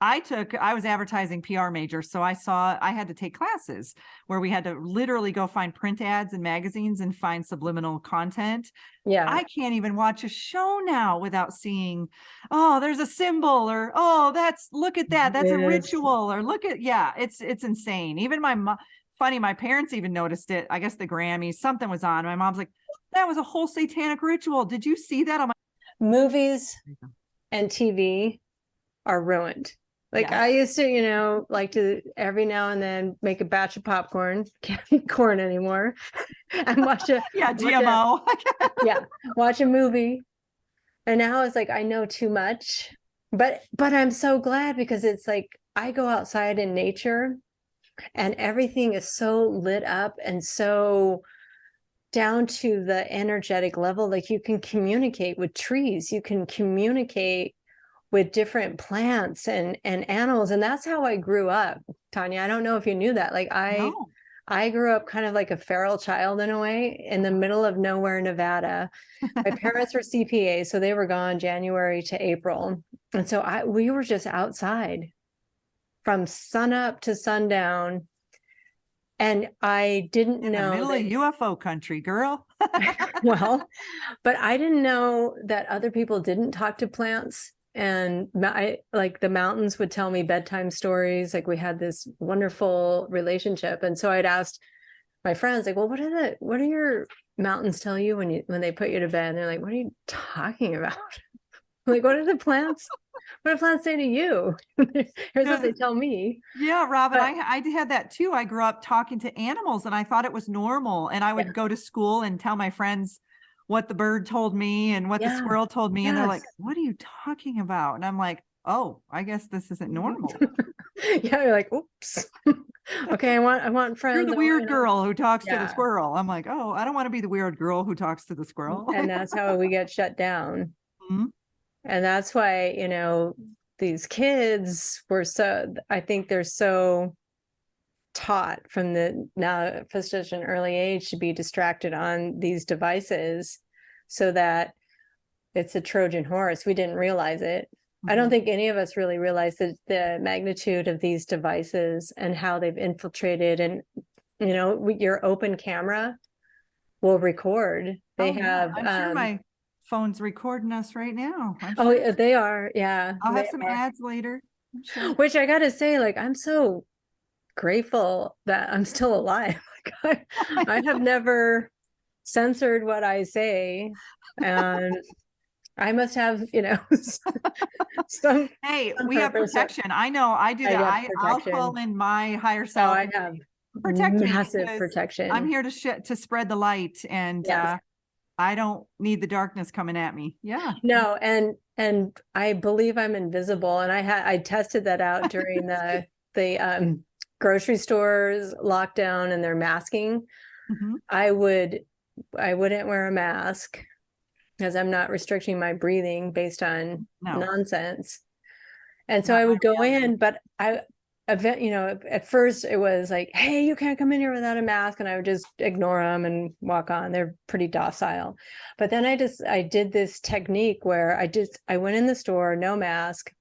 I was advertising PR major, so I had to take classes where we had to literally go find print ads and magazines and find subliminal content. yeah. I can't even watch a show now without seeing, oh, there's a symbol, or, oh, look at that. That's a Yes. ritual, or look at, it's insane. Even my parents even noticed it. I guess the Grammys, something was on. My mom's like, that was a whole satanic ritual. Did you see that? I'm like, Movies and TV are ruined. Like I used to, like to every now and then make a batch of popcorn, can't eat corn anymore, and watch GMO. Watch a movie. And now it's like, I know too much, but I'm so glad, because it's like, I go outside in nature and everything is so lit up and so down to the energetic level. Like you can communicate with trees, you can communicate with different plants and animals. And that's how I grew up, Tonia. I don't know if you knew that. Like I grew up kind of like a feral child in a way, in the middle of nowhere, Nevada. My parents were CPAs, so they were gone January to April. And so we were just outside from sunup to sundown. And I didn't know. In the middle of UFO country, girl. Well, but I didn't know that other people didn't talk to plants. And like the mountains would tell me bedtime stories. Like we had this wonderful relationship. And so I'd asked my friends, like, well, what do your mountains tell you when they put you to bed? And they're like, what are you talking about? Like, what do plants say to you? Here's what they tell me. Yeah, Robin, I had that too. I grew up talking to animals and I thought it was normal. And I would go to school and tell my friends what the bird told me and what the squirrel told me. And they're like, what are you talking about? And I'm like, oh, I guess this isn't normal. You're like, oops. Okay, I want friends. You're the weird girl who talks to the squirrel. I'm like, oh, I don't want to be the weird girl who talks to the squirrel. And that's how we get shut down. Mm-hmm. And that's why, these kids I think they're so taught from such an early age to be distracted on these devices, so that it's a Trojan horse. We didn't realize it. Mm-hmm. I don't think any of us really realized the magnitude of these devices and how they've infiltrated. And, your open camera will record. They have. I'm sure my phone's recording us right now. Sure. They are. Yeah. I'll have some ads later. Sure. Which I got to say, like, I'm so grateful that I'm still alive. Like, I have never censored what I say, and I must have, some. Hey, we have protection. I know. I do that. I'll call in my higher self. I have massive protection. I'm here to spread the light, and I don't need the darkness coming at me. Yeah. No, and I believe I'm invisible, and I tested that out during the grocery stores lockdown and their masking. Mm-hmm. I wouldn't wear a mask because I'm not restricting my breathing based on nonsense. And so I would go in, but at first it was like, hey, you can't come in here without a mask. And I would just ignore them and walk on. They're pretty docile. But then I did this technique where I went in the store, no mask,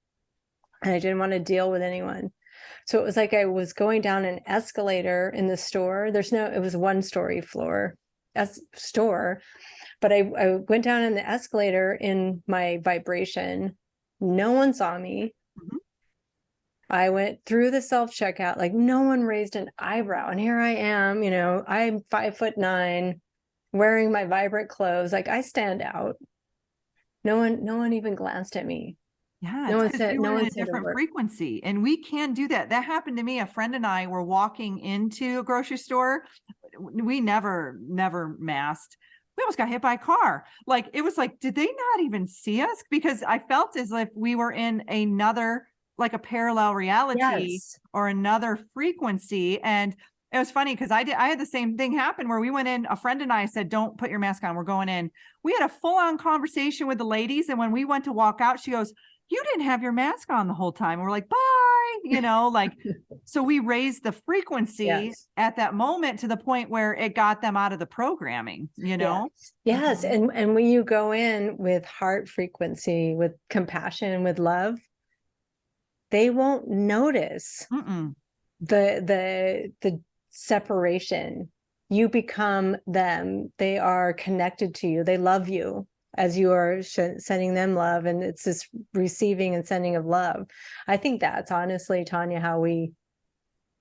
and I didn't want to deal with anyone. So it was like I was going down an escalator in the store. It was a 1-story floor store, but I went down in the escalator in my vibration. No one saw me. Mm-hmm. I went through the self-checkout, like no one raised an eyebrow. And here I am, I'm 5'9", wearing my vibrant clothes. Like I stand out. No one even glanced at me. Yeah, No it's one because said, you no were in one a said a different word. frequency, and we can do that. That happened to me. A friend and I were walking into a grocery store. We never masked. We almost got hit by a car. Like, it was like, did they not even see us? Because I felt as if we were in another, like a parallel reality Yes. or another frequency. And it was funny because I had the same thing happen where we went in. A friend and I said, don't put your mask on, we're going in. We had a full-on conversation with the ladies. And when we went to walk out, she goes, you didn't have your mask on the whole time. And we're like, bye, like, so we raised the frequency Yes. at that moment to the point where it got them out of the programming, Yes. Mhm. And when you go in with heart frequency, with compassion, with love, they won't notice Mm-mm. the separation. You become them. They are connected to you. They love you as you are sending them love. And it's this receiving and sending of love. I think that's honestly, Tonia, how we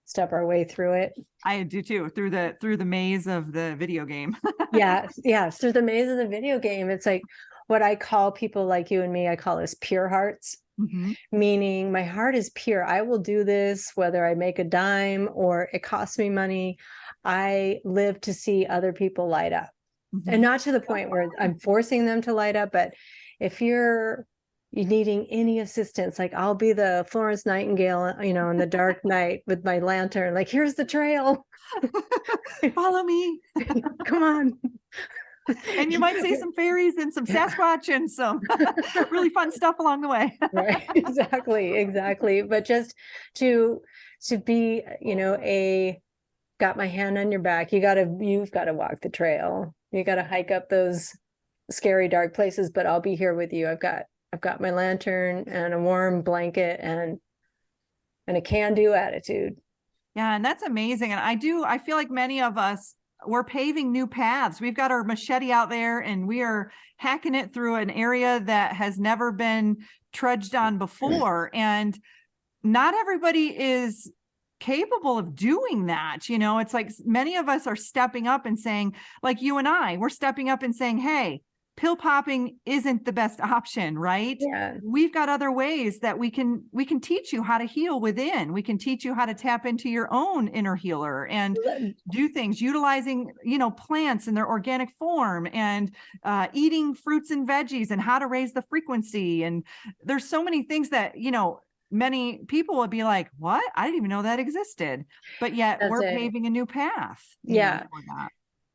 step our way through it. I do too, through the maze of the video game. Yes. Through the maze of the video game. It's like what I call people like you and me, I call us pure hearts. Mhm. Meaning my heart is pure. I will do this whether I make a dime or it costs me money. I live to see other people light up. Mhm. And not to the point where I'm forcing them to light up, but if you're needing any assistance, like I'll be the Florence Nightingale, in the dark night with my lantern, like, here's the trail. Follow me. Come on. And you might see some fairies and some Sasquatch and some really fun stuff along the way. Right. Exactly. But just to be, got my hand on your back. You've got to walk the trail. You got to hike up those scary, dark places, but I'll be here with you. I've got my lantern and a warm blanket and a can-do attitude. Yeah. And that's amazing. And I feel like many of us, we're paving new paths. We've got our machete out there and we are hacking it through an area that has never been trudged on before. And not everybody is capable of doing that. It's like many of us are stepping up and saying, like you and we're stepping up and saying, hey, pill popping isn't the best option, right? Yeah. We've got other ways that we can teach you how to heal within. We can teach you how to tap into your own inner healer and do things utilizing, plants in their organic form and eating fruits and veggies and how to raise the frequency. And there's so many things that, many people would be like, what? I didn't even know that existed. But yet we're paving a new path. Yeah. For that.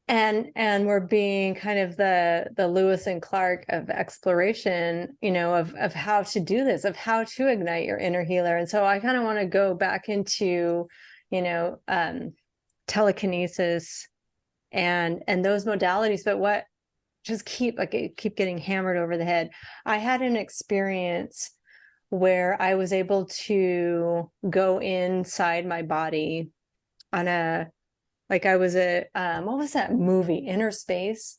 And we're being kind of the Lewis and Clark of exploration, of how to do this, of how to ignite your inner healer. And so I kind of want to go back into, telekinesis and those modalities, but what just keep getting hammered over the head. I had an experience where I was able to go inside my body on I was what was that movie, Inner Space,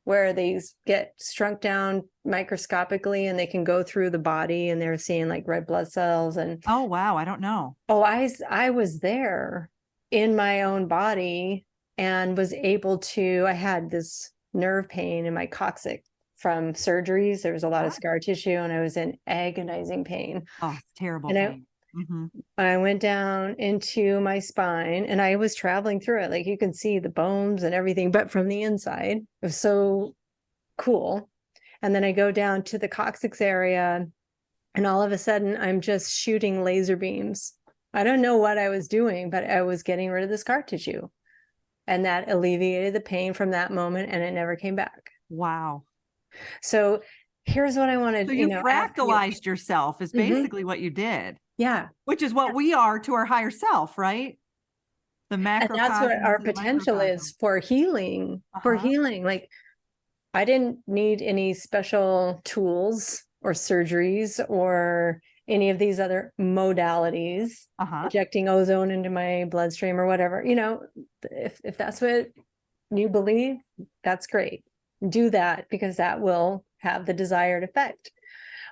where they get shrunk down microscopically and they can go through the body and they're seeing like red blood cells and. Oh, wow. I don't know. Oh, I was there in my own body and was able to, I had this nerve pain in my coccyx from surgeries. There was a lot of scar tissue and I was in agonizing pain. Oh, it's terrible. And I went down into my spine and I was traveling through it. Like you can see the bones and everything, but from the inside, it was so cool. And then I go down to the coccyx area and all of a sudden I'm just shooting laser beams. I don't know what I was doing, but I was getting rid of the scar tissue. And that alleviated the pain from that moment and it never came back. Wow. So here's what I wanted. So you fractalized yourself is basically what you did. Yeah. Which is what we are to our higher self, right? The macrocosm. And that's what our potential is for healing, Like I didn't need any special tools or surgeries or any of these other modalities, injecting ozone into my bloodstream or whatever, if that's what you believe, that's great. Do that because that will have the desired effect.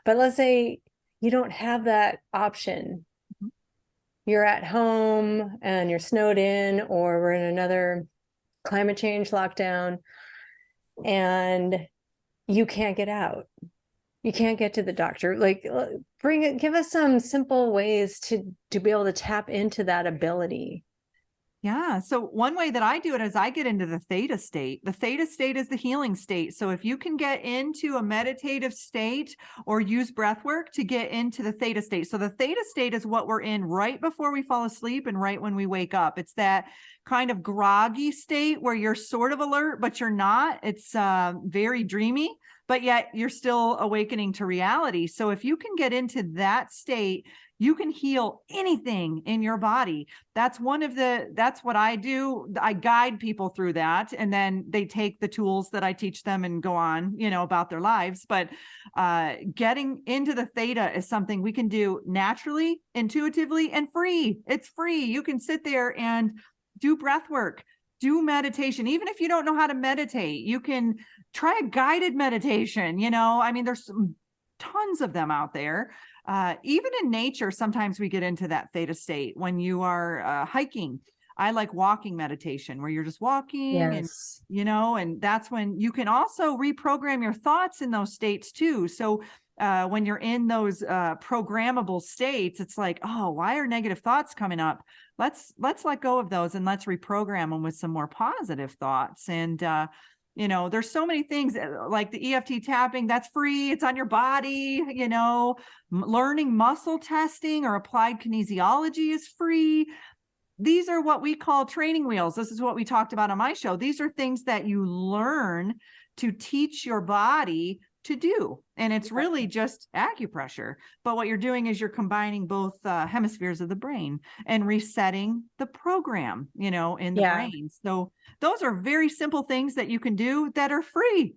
But let's say you don't have that option. you're at home and you're snowed in, or we're in another climate change lockdown and you can't get out. You can't get to the doctor. Like, give us some simple ways to be able to tap into that ability. Yeah. So one way that I do it is I get into the theta state. The theta state is the healing state. So if you can get into a meditative state or use breath work to get into the theta state. So the theta state is what we're in right before we fall asleep and right when we wake up. It's that kind of groggy state where you're sort of alert, but you're not. It's very dreamy, but yet you're still awakening to reality. So if you can get into that state, you can heal anything in your body. That's what I do. I guide people through that. And then they take the tools that I teach them and go on, about their lives. But getting into the theta is something we can do naturally, intuitively, and free. It's free. You can sit there and do breath work, do meditation. Even if you don't know how to meditate, you can try a guided meditation. There's tons of them out there. Even in nature, sometimes we get into that theta state when you are hiking. I like walking meditation where you're just walking. Yes. And that's when you can also reprogram your thoughts in those states too. So when you're in those programmable states, it's like, oh, why are negative thoughts coming up? Let's let go of those and let's reprogram them with some more positive thoughts. And there's so many things like the EFT tapping, that's free. It's on your body. Learning muscle testing or applied kinesiology is free. These are what we call training wheels. This is what we talked about on my show. These are things that you learn to teach your body to do. And it's really just acupressure. But what you're doing is you're combining both hemispheres of the brain and resetting the program, in the brain. So those are very simple things that you can do that are free.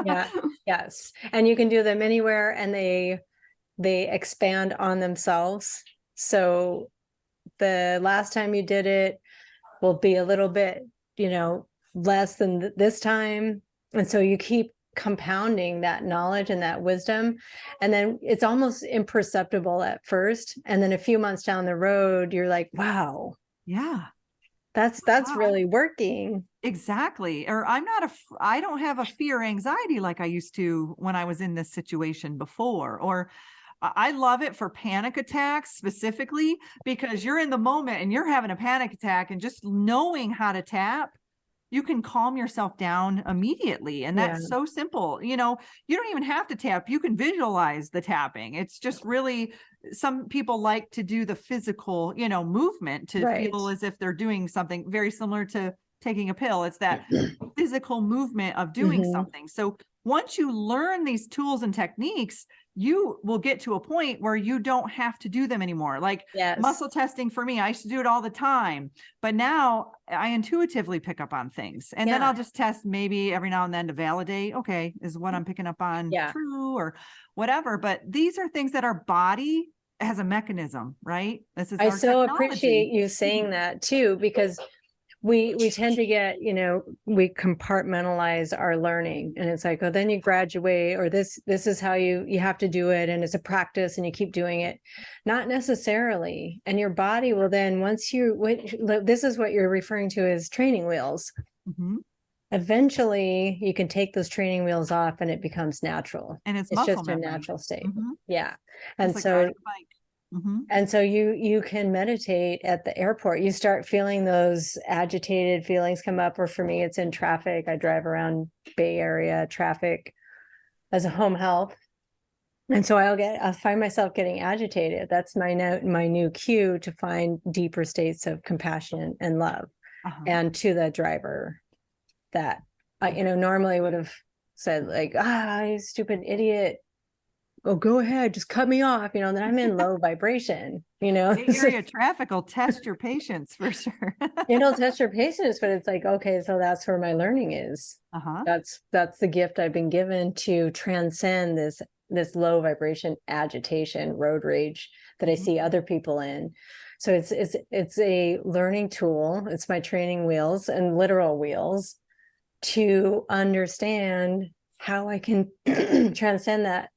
Yeah. Yes. And you can do them anywhere, and they expand on themselves. So the last time you did it will be a little bit, less than this time. And so you keep compounding that knowledge and that wisdom. And then it's almost imperceptible at first. And then a few months down the road, you're like, wow. Yeah. That's really working. Exactly. Or I don't have a fear anxiety like I used to when I was in this situation before. Or I love it for panic attacks specifically, because you're in the moment and you're having a panic attack, and just knowing how to tap, you can calm yourself down immediately. And that's so simple. You don't even have to tap. You can visualize the tapping. It's just really, some people like to do the physical, movement to feel as if they're doing something very similar to taking a pill. It's that physical movement of doing something. So once you learn these tools and techniques, you will get to a point where you don't have to do them anymore. Like muscle testing for me, I used to do it all the time, but now I intuitively pick up on things, and then I'll just test maybe every now and then to validate, okay, is what I'm picking up on true or whatever. But these are things that our body has a mechanism, right? This is I so appreciate you saying that too, because we tend to get, we compartmentalize our learning, and it's like, oh, then you graduate, or this is how you have to do it. And it's a practice and you keep doing it. Not necessarily. And your body will then, this is what you're referring to as training wheels. Eventually you can take those training wheels off and it becomes natural. And it's just memory. A natural state. Yeah. And so, and so you can meditate at the airport. You start feeling those agitated feelings come up, or for me, it's in traffic. I drive around Bay Area traffic as a home health. And so I'll find myself getting agitated. That's my new cue to find deeper states of compassion and love, and to the driver that I, normally would have said like, you stupid idiot. Oh, go ahead, just cut me off, then I'm in low vibration, Bay Area traffic will test your patience for sure. It'll test your patience, but it's like, okay, so that's where my learning is. That's the gift I've been given to transcend this low vibration agitation, road rage that I see other people in. So it's a learning tool. It's my training wheels and literal wheels to understand how I can transcend that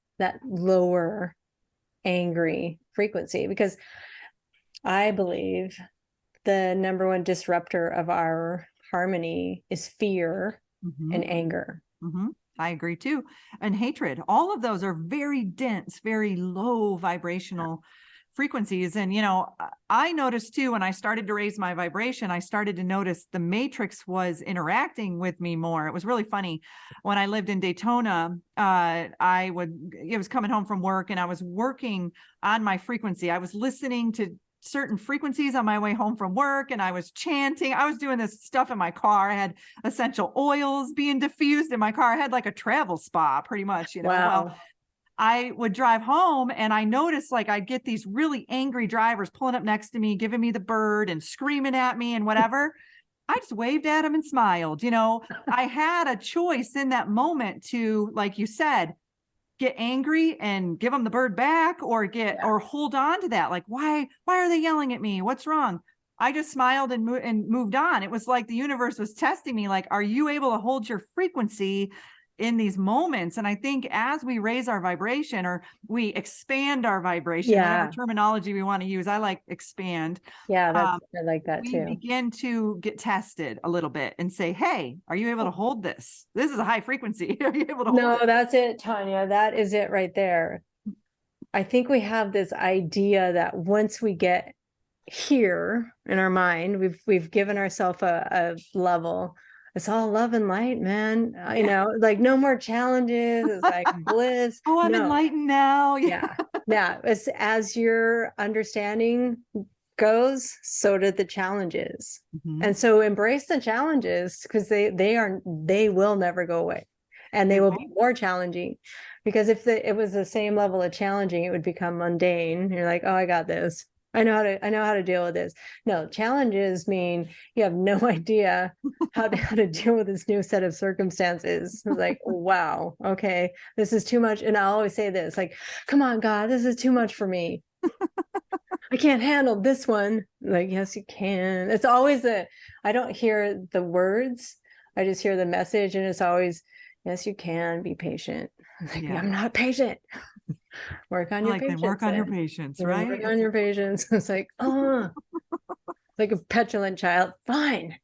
lower angry frequency. Because I believe the number one disruptor of our harmony is fear and anger. I agree too. And hatred. All of those are very dense, very low vibrational frequencies. And, I noticed too, when I started to raise my vibration, I started to notice the matrix was interacting with me more. It was really funny. When I lived in Daytona, I was coming home from work and I was working on my frequency. I was listening to certain frequencies on my way home from work, and I was chanting. I was doing this stuff in my car. I had essential oils being diffused in my car. I had like a travel spa pretty much, Wow. Well, I would drive home and I noticed like I'd get these really angry drivers pulling up next to me, giving me the bird and screaming at me and whatever. I just waved at them and smiled. I had a choice in that moment to, like you said, get angry and give them the bird back, or or hold on to that. Like, why are they yelling at me? What's wrong? I just smiled and moved on. It was like the universe was testing me. Like, are you able to hold your frequency in these moments? And I think as we raise our vibration, or we expand our vibration, whatever terminology we want to use, I like expand. I like that we too. begin to get tested a little bit and say, hey, are you able to hold this? This is a high frequency. Are you able to hold it? That's it, Tonia. That is it right there. I think we have this idea that once we get here in our mind, we've given ourselves a level. It's all love and light, man. Like no more challenges. It's like bliss. Oh, I'm enlightened now. Yeah. It's as your understanding goes, so do the challenges. And so embrace the challenges, because they will never go away, and they will be more challenging, because if it was the same level of challenging, it would become mundane. You're like, oh, I got this. I know how to deal with this. No, challenges mean you have no idea how to deal with this new set of circumstances. It's like, wow, okay, this is too much. And I always say this, like, come on, God, this is too much for me. I can't handle this one. Like, yes, you can. It's always I don't hear the words. I just hear the message, and it's always, yes, you can. Be patient. Like, I'm not patient. Work on your patience. Work on your patience, right? Work on your patience. It's like, like a petulant child. Fine.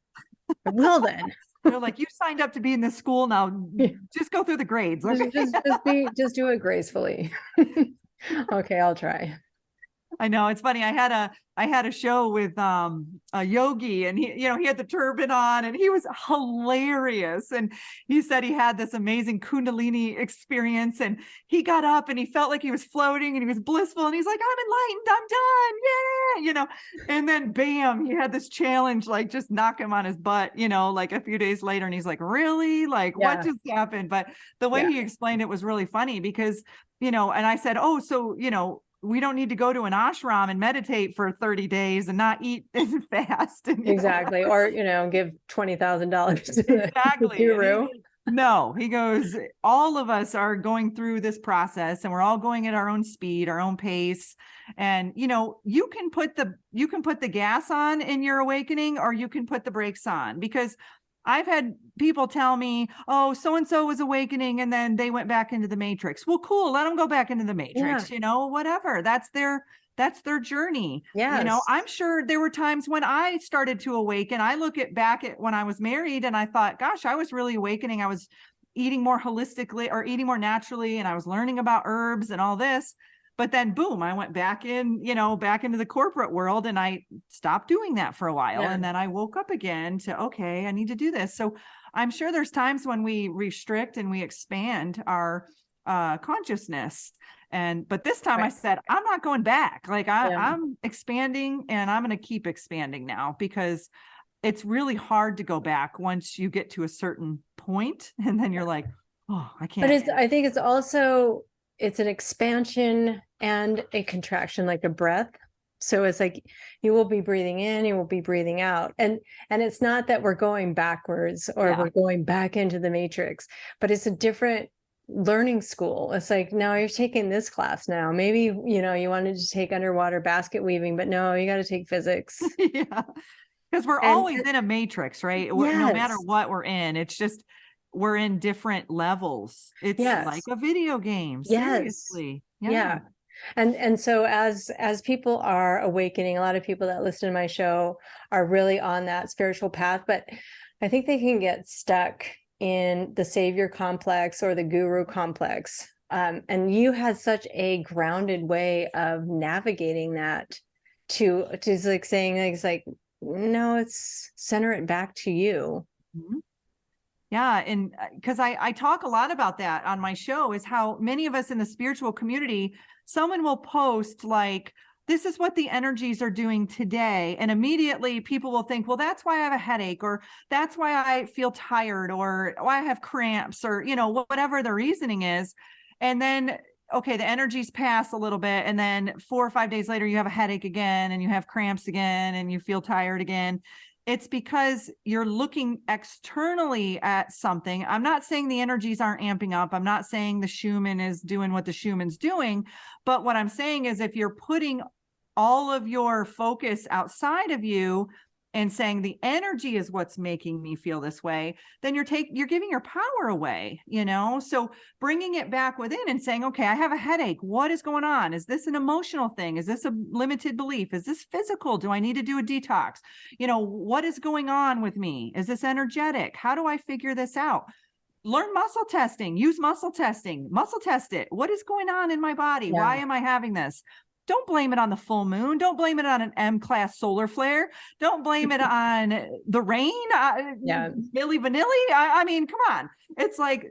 I will then. They're like, you signed up to be in this school now. Just go through the grades. Just do it gracefully. Okay, I'll try. I know, it's funny. I had a show with a yogi, and he had the turban on, and he was hilarious. And he said he had this amazing Kundalini experience, and he got up and he felt like he was floating and he was blissful, and he's like, I'm enlightened, I'm done. Yeah. And then bam, he had this challenge, like just knock him on his butt, like a few days later. And he's like, really? Like, what just happened? But the way he explained it was really funny, because, and I said, oh, so, we don't need to go to an ashram and meditate for 30 days and not eat and fast. And, exactly. Or, give $20,000 to the guru. No, he goes, all of us are going through this process, and we're all going at our own speed, our own pace. And, you can put the gas on in your awakening, or you can put the brakes on, because I've had people tell me, oh, so-and-so was awakening and then they went back into the matrix. Well, cool. Let them go back into the matrix, whatever. That's their journey. Yes. I'm sure there were times when I started to awaken. I look back at when I was married, and I thought, gosh, I was really awakening. I was eating more holistically, or eating more naturally, and I was learning about herbs and all this. But then boom, I went back back into the corporate world, and I stopped doing that for a while. And then I woke up again to, okay, I need to do this. So I'm sure there's times when we restrict and we expand our consciousness. But this time I said, I'm not going back. Like I'm expanding, and I'm going to keep expanding now, because it's really hard to go back once you get to a certain point, and then you're like, oh, I can't. But I think it's an expansion and a contraction, like a breath. So it's like you will be breathing in, you will be breathing out. And it's not that we're going backwards or we're going back into the matrix, but it's a different learning school. It's like, no, you're taking this class now. Maybe, you wanted to take underwater basket weaving, but no, you got to take physics. Because we're always in a matrix, right? No matter what we're in, it's just, we're in different levels. It's like a video game. Seriously. Yeah. And so as people are awakening, a lot of people that listen to my show are really on that spiritual path, but I think they can get stuck in the savior complex or the guru complex. And you had such a grounded way of navigating that to like saying things like, no, it's center it back to you. Mm-hmm. Yeah. And because I talk a lot about that on my show, is how many of us in the spiritual community, someone will post like, this is what the energies are doing today. And immediately people will think, well, that's why I have a headache, or that's why I feel tired, or why I have cramps, or, you know, whatever the reasoning is. And then, okay, the energies pass a little bit. And then 4 or 5 days later, you have a headache again, and you have cramps again, and you feel tired again. It's because you're looking externally at something. I'm not saying the energies aren't amping up. I'm not saying the Schumann is doing what the Schumann's doing. But what I'm saying is, if you're putting all of your focus outside of you and saying the energy is what's making me feel this way, then you're giving your power away, you know? So bringing it back within and saying, okay, I have a headache. What is going on? Is this an emotional thing? Is this a limited belief? Is this physical? Do I need to do a detox? You know, what is going on with me? Is this energetic? How do I figure this out? Learn muscle testing, use muscle testing, muscle test it. What is going on in my body? Yeah. Why am I having this? Don't blame it on the full moon. Don't blame it on an M-class solar flare. Don't blame it on the rain. Milli Vanilli. I mean, come on. It's like,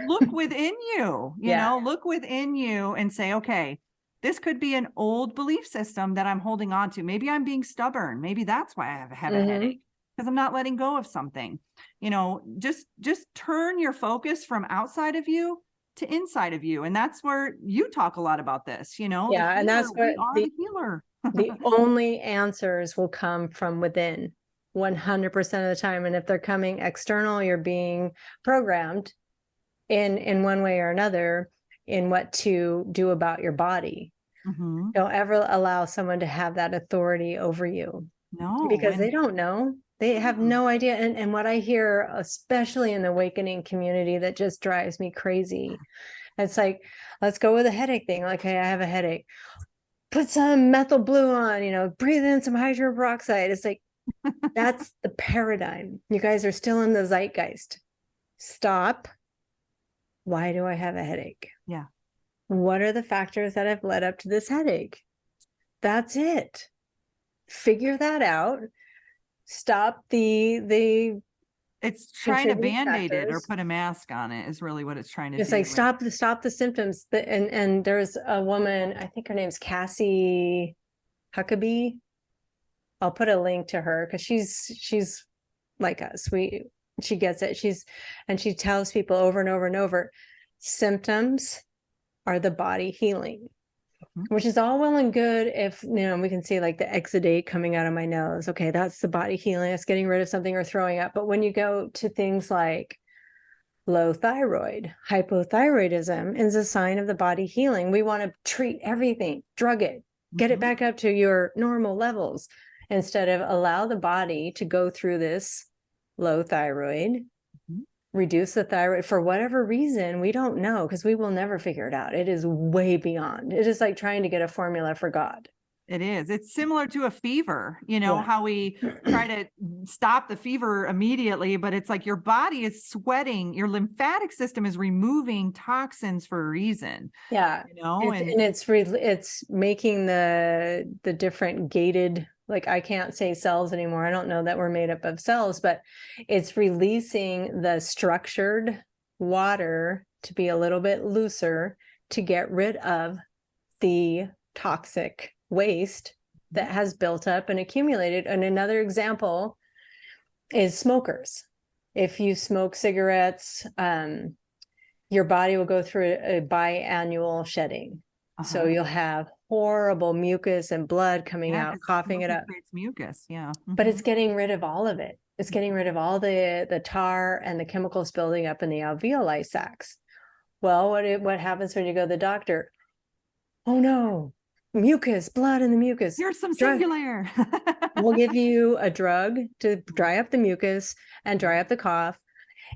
look within you, you know, look within you and say, okay, this could be an old belief system that I'm holding on to. Maybe I'm being stubborn. Maybe that's why I have a headache, because I'm not letting go of something. You know, just turn your focus from outside of you to inside of you. And that's where you talk a lot about this, you know? Yeah. And that's where the healer. The only answers will come from within 100% of the time. And if they're coming external, you're being programmed in one way or another in what to do about your body. Mm-hmm. Don't ever allow someone to have that authority over you. No, because they don't know. They have no idea. And what I hear, especially in the awakening community, that just drives me crazy. It's like, let's go with a headache thing. Like, hey, I have a headache. Put some methyl blue on, you know, breathe in some hydrogen peroxide. It's like, that's the paradigm. You guys are still in the zeitgeist. Stop. Why do I have a headache? Yeah. What are the factors that have led up to this headache? That's it. Figure that out. Stop it's trying to band-aid it or put a mask on it is really what it's trying to do. It's like stop the symptoms. And there's a woman, I think her name's Cassie Huckabee. I'll put a link to her because she's like us. She gets it. She tells people over and over and over, symptoms are the body healing. Which is all well and good if, you know, we can see like the exudate coming out of my nose. Okay, that's the body healing. It's getting rid of something or throwing up. But when you go to things like low thyroid, hypothyroidism is a sign of the body healing. We want to treat everything, drug it, get it back up to your normal levels, instead of allow the body to go through this low thyroid, reduce the thyroid for whatever reason. We don't know, because we will never figure it out. It is way beyond. It is like trying to get a formula for God. It is. It's similar to a fever, you know, how we try to stop the fever immediately, but it's like your body is sweating. Your lymphatic system is removing toxins for a reason. Yeah. You know, it's making the different gated, like, I can't say cells anymore. I don't know that we're made up of cells, but it's releasing the structured water to be a little bit looser to get rid of the toxic waste that has built up and accumulated. And another example is smokers. If you smoke cigarettes, your body will go through a biannual shedding. So you'll have horrible mucus and blood coming out, coughing it up. It's mucus, But it's getting rid of all of it. It's getting rid of all the tar and the chemicals building up in the alveoli sacs. Well, what happens when you go to the doctor? Oh no, mucus, blood in the mucus. Here's some singular. We'll give you a drug to dry up the mucus and dry up the cough.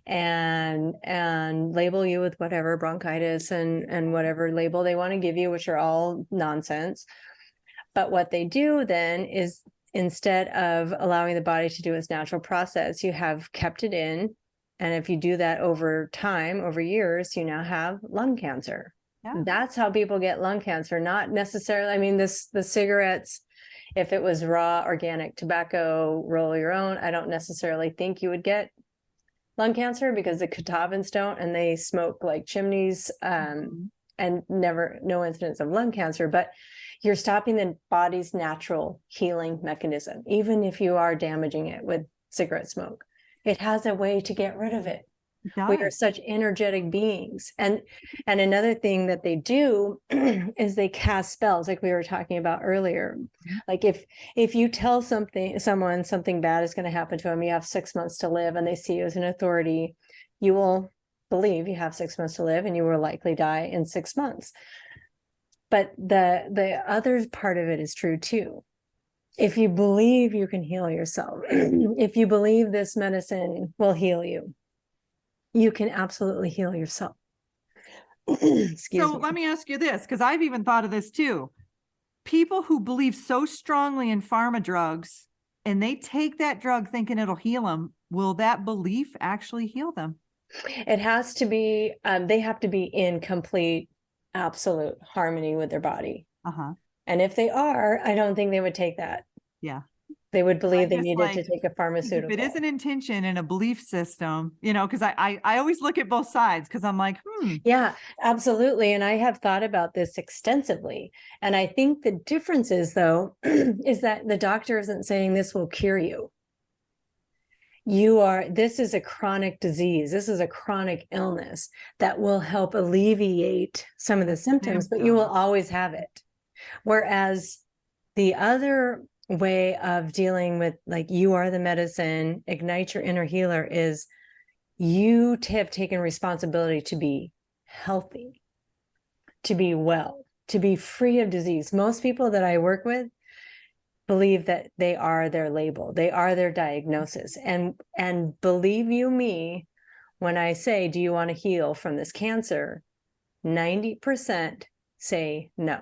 and label you with whatever bronchitis and whatever label they want to give you, which are all nonsense. But what they do then is, instead of allowing the body to do its natural process, you have kept it in. And if you do that over time, over years, you now have lung cancer. Yeah. That's how people get lung cancer, not necessarily, I mean, the cigarettes, if it was raw organic tobacco, roll your own, I don't necessarily think you would get lung cancer, because the Catawbans don't, and they smoke like chimneys, and no incidence of lung cancer. But you're stopping the body's natural healing mechanism, even if you are damaging it with cigarette smoke. It has a way to get rid of it. We are such energetic beings. And another thing that they do is they cast spells, like we were talking about earlier. Like if you tell someone something bad is going to happen to them, you have 6 months to live, and they see you as an authority, you will believe you have 6 months to live, and you will likely die in 6 months. But the other part of it is true too. If you believe you can heal yourself, if you believe this medicine will heal you, you can absolutely heal yourself. Let me ask you this, because I've even thought of this too. People who believe so strongly in pharma drugs and they take that drug thinking it'll heal them, will that belief actually heal them? It has to be, they have to be in complete, absolute harmony with their body. And if they are, I don't think they would take that. Yeah. They would believe they needed to take a pharmaceutical. If it is an intention and a belief system, because I always look at both sides, because I'm like, Yeah, absolutely. And I have thought about this extensively. And I think the difference is, though, is that the doctor isn't saying this will cure you. This is a chronic disease. This is a chronic illness that will help alleviate some of the symptoms, but you will always have it. Whereas the other way of dealing with, like, you are the medicine, ignite your inner healer, is you have taken responsibility to be healthy, to be well, to be free of disease. Most people that I work with believe that they are their label, they are their diagnosis. And believe you me, when I say, do you want to heal from this cancer? 90% say no.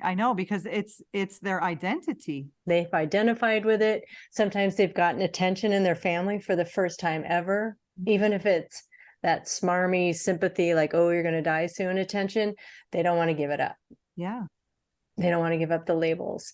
I know, because it's their identity. They've identified with it. Sometimes they've gotten attention in their family for the first time ever, even if it's that smarmy sympathy, like, oh, you're going to die soon attention. They don't want to give it up. Yeah. They don't want to give up the labels.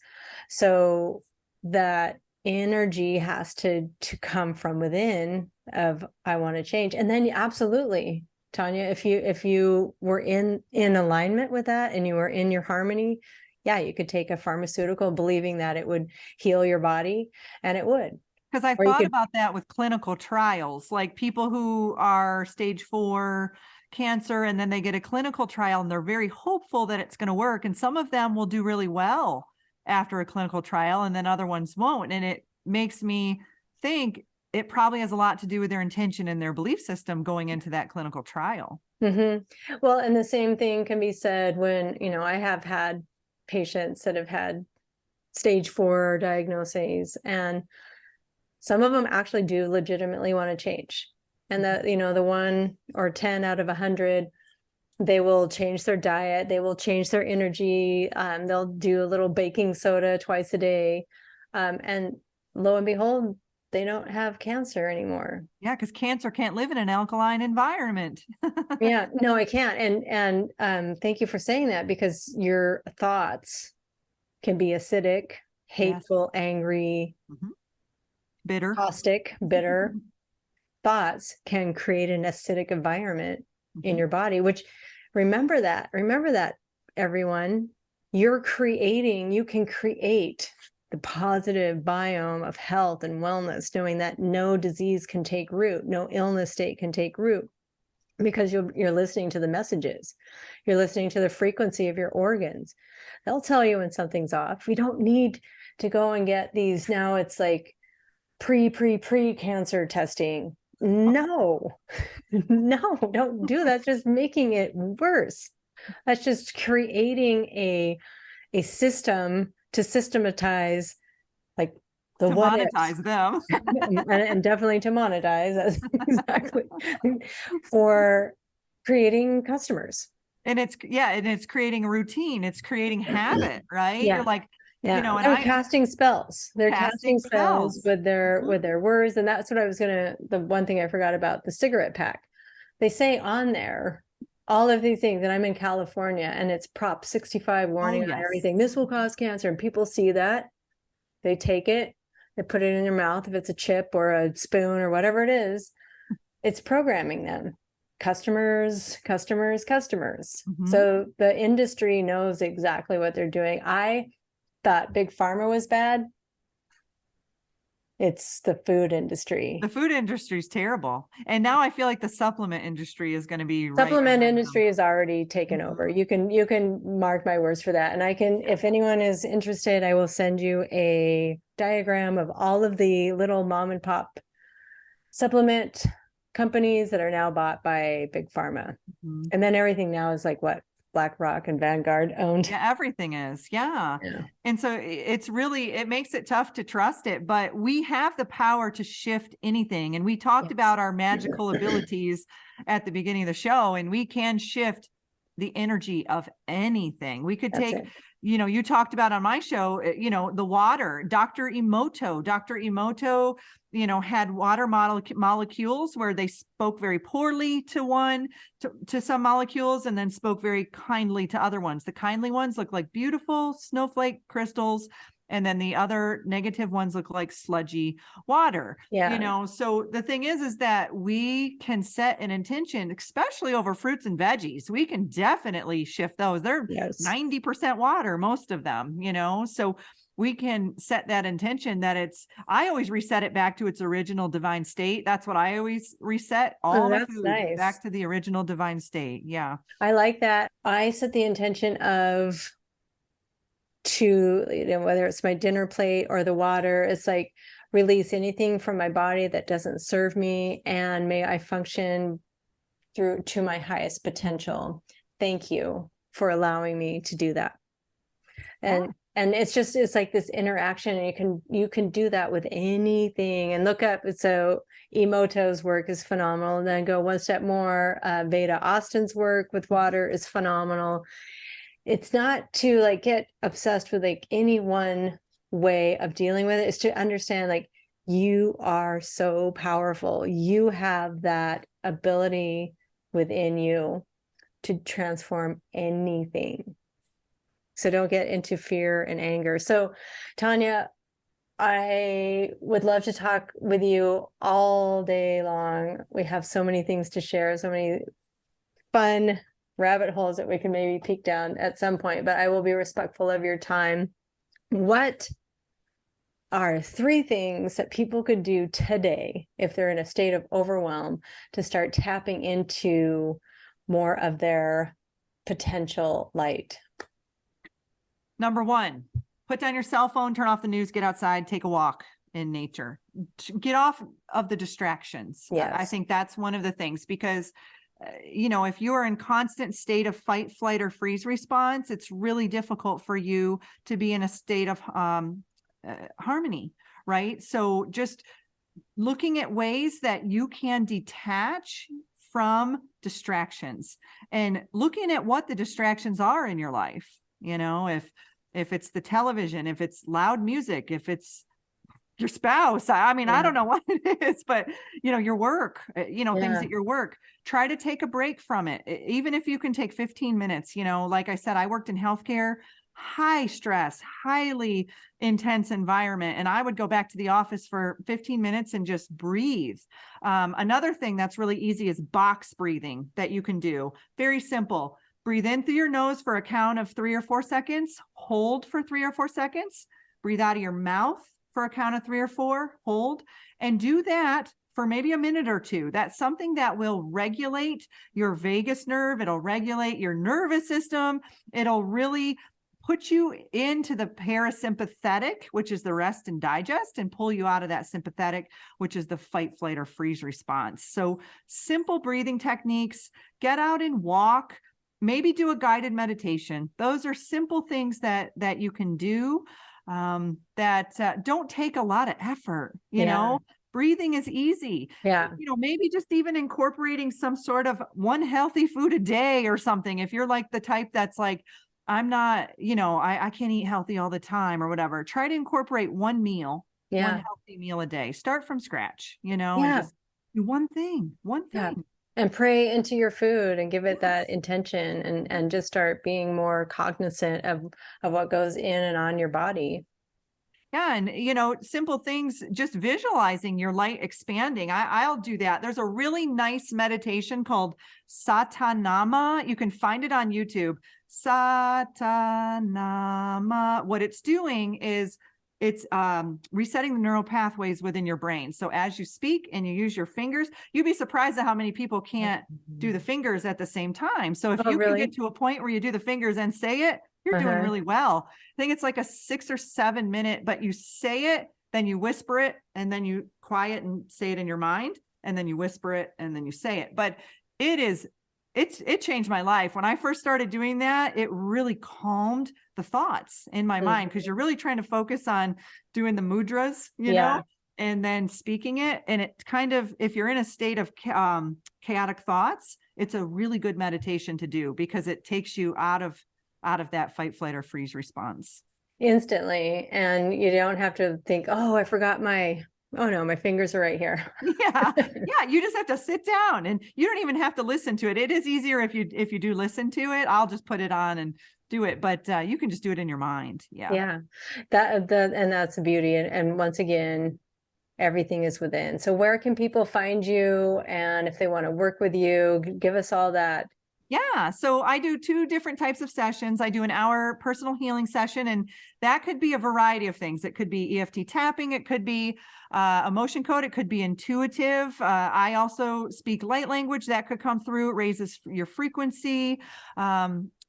So that energy has to come from within of, I want to change. And then absolutely, Tonia, if you were in alignment with that and you were in your harmony, yeah, you could take a pharmaceutical believing that it would heal your body, and it would. Because I thought about that with clinical trials, like people who are stage 4 cancer, and then they get a clinical trial and they're very hopeful that it's going to work. And some of them will do really well after a clinical trial, and then other ones won't. And it makes me think it probably has a lot to do with their intention and their belief system going into that clinical trial. Well, and the same thing can be said when, I have had patients that have had stage 4 diagnoses, and some of them actually do legitimately want to change. And the 1 or 10 out of 100, they will change their diet. They will change their energy. They'll do a little baking soda twice a day. And lo and behold, they don't have cancer anymore. Yeah, because cancer can't live in an alkaline environment. Yeah, no, it can't. And thank you for saying that, because your thoughts can be acidic, hateful, angry, bitter, caustic, bitter. Thoughts can create an acidic environment in your body, which remember that, everyone, you can create the positive biome of health and wellness, knowing that no disease can take root, no illness state can take root, because you're listening to the messages. You're listening to the frequency of your organs. They'll tell you when something's off. We don't need to go and get these, now it's like pre-cancer testing. No, don't do that. That's just making it worse. That's just creating a system to systematize, like, the To what ifs. monetize them. And definitely to monetize. That's exactly for creating customers. And it's creating a routine. It's creating habit, right? Yeah. You're like, Yeah. and And casting spells. They're casting spells with their words. And that's what I was the one thing I forgot about the cigarette pack. They say on there all of these things, and I'm in California, and it's Prop 65 warning on everything. This will cause cancer. And people see that. They take it, they put it in their mouth. If it's a chip or a spoon or whatever it is, it's programming them. Customers. So the industry knows exactly what they're doing. I thought big pharma was bad. It's the food industry. The food industry is terrible. And now I feel like the supplement industry is going to be supplement industry is already taken over. You can mark my words for that. And I can, if anyone is interested, I will send you a diagram of all of the little mom and pop supplement companies that are now bought by big pharma. And then everything now is like what BlackRock and Vanguard owned. Yeah, everything is. Yeah. And so it makes it tough to trust it, but we have the power to shift anything. And we talked about our magical abilities at the beginning of the show, and we can shift the energy of anything. We could take, you talked about on my show, the water, Dr. Emoto, had water molecules where they spoke very poorly to some molecules and then spoke very kindly to other ones. The kindly ones look like beautiful snowflake crystals. And then the other negative ones look like sludgy water. So the thing is that we can set an intention, especially over fruits and veggies. We can definitely shift those. They're 90% water, most of them, so we can set that intention that I always reset it back to its original divine state. That's what I always reset all the food back to the original divine state. Yeah. I like that. I set the intention of whether it's my dinner plate or the water, it's like release anything from my body that doesn't serve me, and may I function through to my highest potential. Thank you for allowing me to do that. And it's like this interaction, and you can do that with anything. And look up, so Emoto's work is phenomenal. And then go one step more, Veda Austin's work with water is phenomenal. It's not to like get obsessed with like any one way of dealing with it. It's to understand like you are so powerful. You have that ability within you to transform anything. So don't get into fear and anger. So Tonia, I would love to talk with you all day long. We have so many things to share, so many fun rabbit holes that we can maybe peek down at some point, but I will be respectful of your time. What are 3 things that people could do today if they're in a state of overwhelm to start tapping into more of their potential light? Number 1, put down your cell phone, turn off the news, get outside, take a walk in nature, get off of the distractions. Yes. I think that's one of the things, because if you are in constant state of fight, flight, or freeze response, it's really difficult for you to be in a state of harmony, right? So just looking at ways that you can detach from distractions and looking at what the distractions are in your life. If it's the television, if it's loud music, if it's your spouse, I don't know what it is, but your work, things at your work, try to take a break from it. Even if you can take 15 minutes, like I said, I worked in healthcare, high stress, highly intense environment. And I would go back to the office for 15 minutes and just breathe. Another thing that's really easy is box breathing that you can do. Very simple. Breathe in through your nose for a count of 3 or 4 seconds, hold for 3 or 4 seconds, breathe out of your mouth for a count of 3 or 4, hold, and do that for maybe a minute or 2. That's something that will regulate your vagus nerve. It'll regulate your nervous system. It'll really put you into the parasympathetic, which is the rest and digest, and pull you out of that sympathetic, which is the fight, flight, or freeze response. So simple breathing techniques, get out and walk, maybe do a guided meditation. Those are simple things that you can do. that don't take a lot of effort, you know. Breathing is easy. Yeah. You know, maybe just even incorporating some sort of one healthy food a day or something. If you're like the type that's like, I'm not, you know, I can't eat healthy all the time or whatever. Try to incorporate one meal, one healthy meal a day. Start from scratch, you know, and just do one thing. And pray into your food and give it that intention, and just start being more cognizant of what goes in and on your body. Yeah. And, you know, simple things, just visualizing your light expanding. I'll do that. There's a really nice meditation called Satanama. You can find it on YouTube. Satanama. What it's doing is it's resetting the neural pathways within your brain. So as you speak and you use your fingers, you'd be surprised at how many people can't do the fingers at the same time. So if you can get to a point where you do the fingers and say it, you're doing really well. I think it's like a 6 or 7 minute, but you say it, then you whisper it, and then you quiet and say it in your mind, and then you whisper it, and then you say it. But it changed my life. When I first started doing that, it really calmed the thoughts in my mind, because you're really trying to focus on doing the mudras, you know, and then speaking it. And it kind of, if you're in a state of chaotic thoughts, it's a really good meditation to do, because it takes you out of that fight, flight, or freeze response instantly. And you don't have to think, oh, I forgot my fingers are right here. Yeah. You just have to sit down, and you don't even have to listen to it. It is easier if you do listen to it. I'll just put it on and do it, but you can just do it in your mind. And that's the beauty. And once again, everything is within. So where can people find you? And if they want to work with you, give us all that. Yeah. So I do 2 different types of sessions. I do an hour personal healing session, and that could be a variety of things. It could be EFT tapping. It could be emotion code. It could be intuitive. I also speak light language that could come through. It raises your frequency.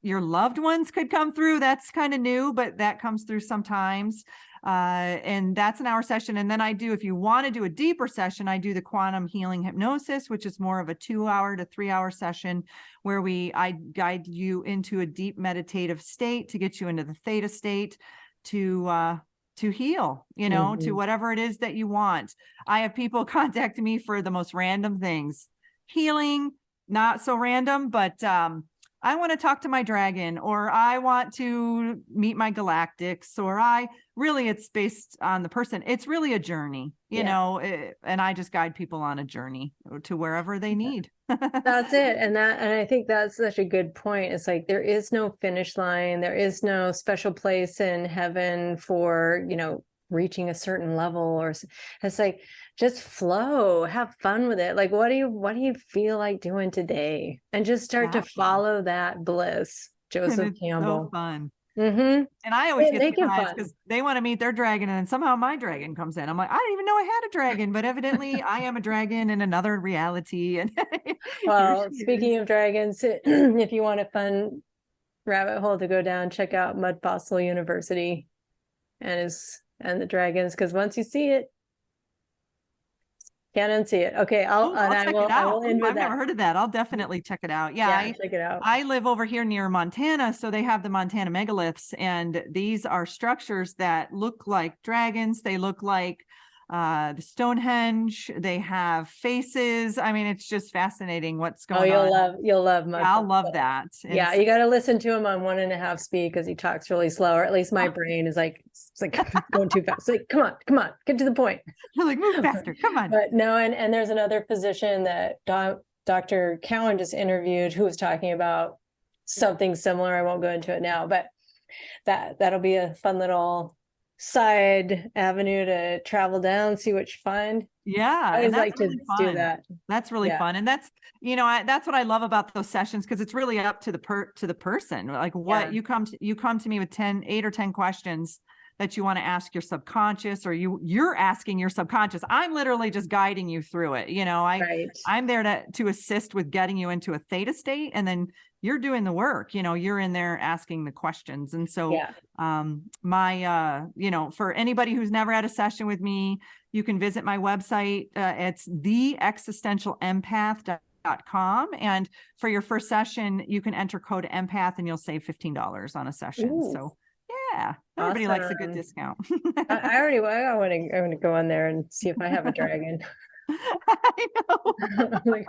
Your loved ones could come through. That's kind of new, but that comes through sometimes. And that's an hour session. And then I do, if you want to do a deeper session, I do the Quantum Healing Hypnosis, which is more of a 2-hour to 3-hour session where I guide you into a deep meditative state to get you into the theta state to heal, you know, to whatever it is that you want. I have people contact me for the most random things. Healing, not so random, but I want to talk to my dragon, or I want to meet my galactics, or it's based on the person. It's really a journey, you know, and I just guide people on a journey to wherever they need. That's it. And I think that's such a good point. It's like, there is no finish line. There is no special place in heaven for, you know, reaching a certain level, or it's like, just flow, have fun with it. Like, what do you feel like doing today? And just start to follow that bliss. Joseph Campbell. So fun. And I always get surprised because they want to meet their dragon, and then somehow my dragon comes in. I'm like, I didn't even know I had a dragon, but evidently I am a dragon in another reality. And well, speaking of dragons, if you want a fun rabbit hole to go down, check out Mud Fossil University and the dragons, because once you see it, can't unsee it. Okay, I'll check it out. I will end with I've never heard of that. I'll definitely check it out. Yeah, check it out. I live over here near Montana, so they have the Montana megaliths, and these are structures that look like dragons. They look like the Stonehenge. They have faces. I mean, it's just fascinating what's going on. You'll love Mud. I'll love that. Yeah, you got to listen to him on 1.5 speed because he talks really slow, or at least my brain is like, it's like going too fast. It's like, come on, get to the point. You're like, move faster, come on. But no, and there's another physician that Dr. Cowan just interviewed who was talking about something similar. I won't go into it now, but that'll be a fun little side avenue to travel down, see what you find. Yeah, I always like to do that. That's really fun, and that's, you know, that's what I love about those sessions, because it's really up to the person. Like, what you come to me with 8 or 10 questions that you want to ask your subconscious, or you're asking your subconscious. I'm literally just guiding you through it. You know, I'm there to assist with getting you into a theta state, and then you're doing the work. You know, you're in there asking the questions. And so you know, for anybody who's never had a session with me, you can visit my website. It's theexistentialempath.com. And for your first session, you can enter code empath and you'll save $15 on a session. Ooh. So Yeah, everybody likes a good Awesome. discount. I want to go on there and see if I have a dragon. I know. Like,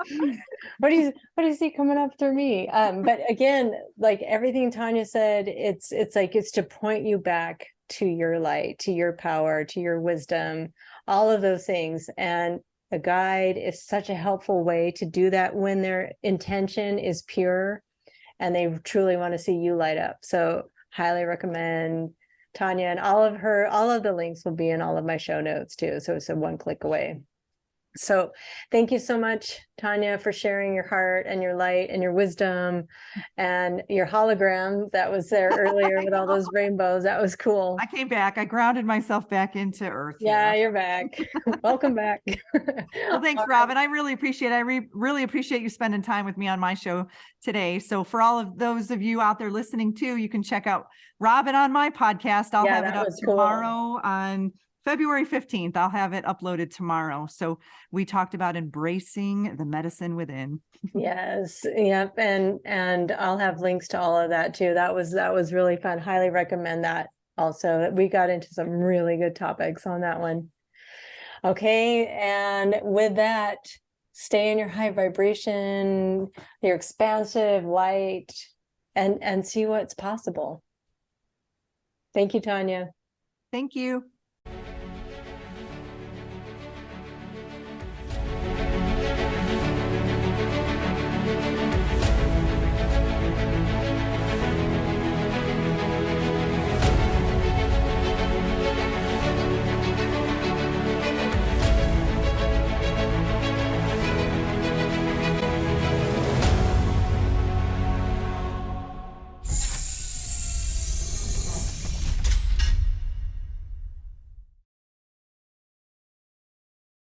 what do you see coming up through me? But again, like everything Tonia said, it's like it's to point you back to your light, to your power, to your wisdom, all of those things. And a guide is such a helpful way to do that when their intention is pure and they truly want to see you light up. So highly recommend Tonia, and all of the links will be in all of my show notes too. So it's a one click away. So thank you so much, Tonia, for sharing your heart and your light and your wisdom and your hologram that was there earlier with all those rainbows. That was cool. I came back. I grounded myself back into earth. Yeah, you're back. Welcome back. Well, thanks, Robin. I really appreciate it. I really appreciate you spending time with me on my show today. So for all of those of you out there listening too, you can check out Robin on my podcast. I'll have it up tomorrow on February 15th. I'll have it uploaded tomorrow. So we talked about embracing the medicine within. Yes. Yep. And I'll have links to all of that too. That was really fun. Highly recommend that. Also, we got into some really good topics on that one. Okay. And with that, stay in your high vibration, your expansive light, and see what's possible. Thank you, Tonia. Thank you.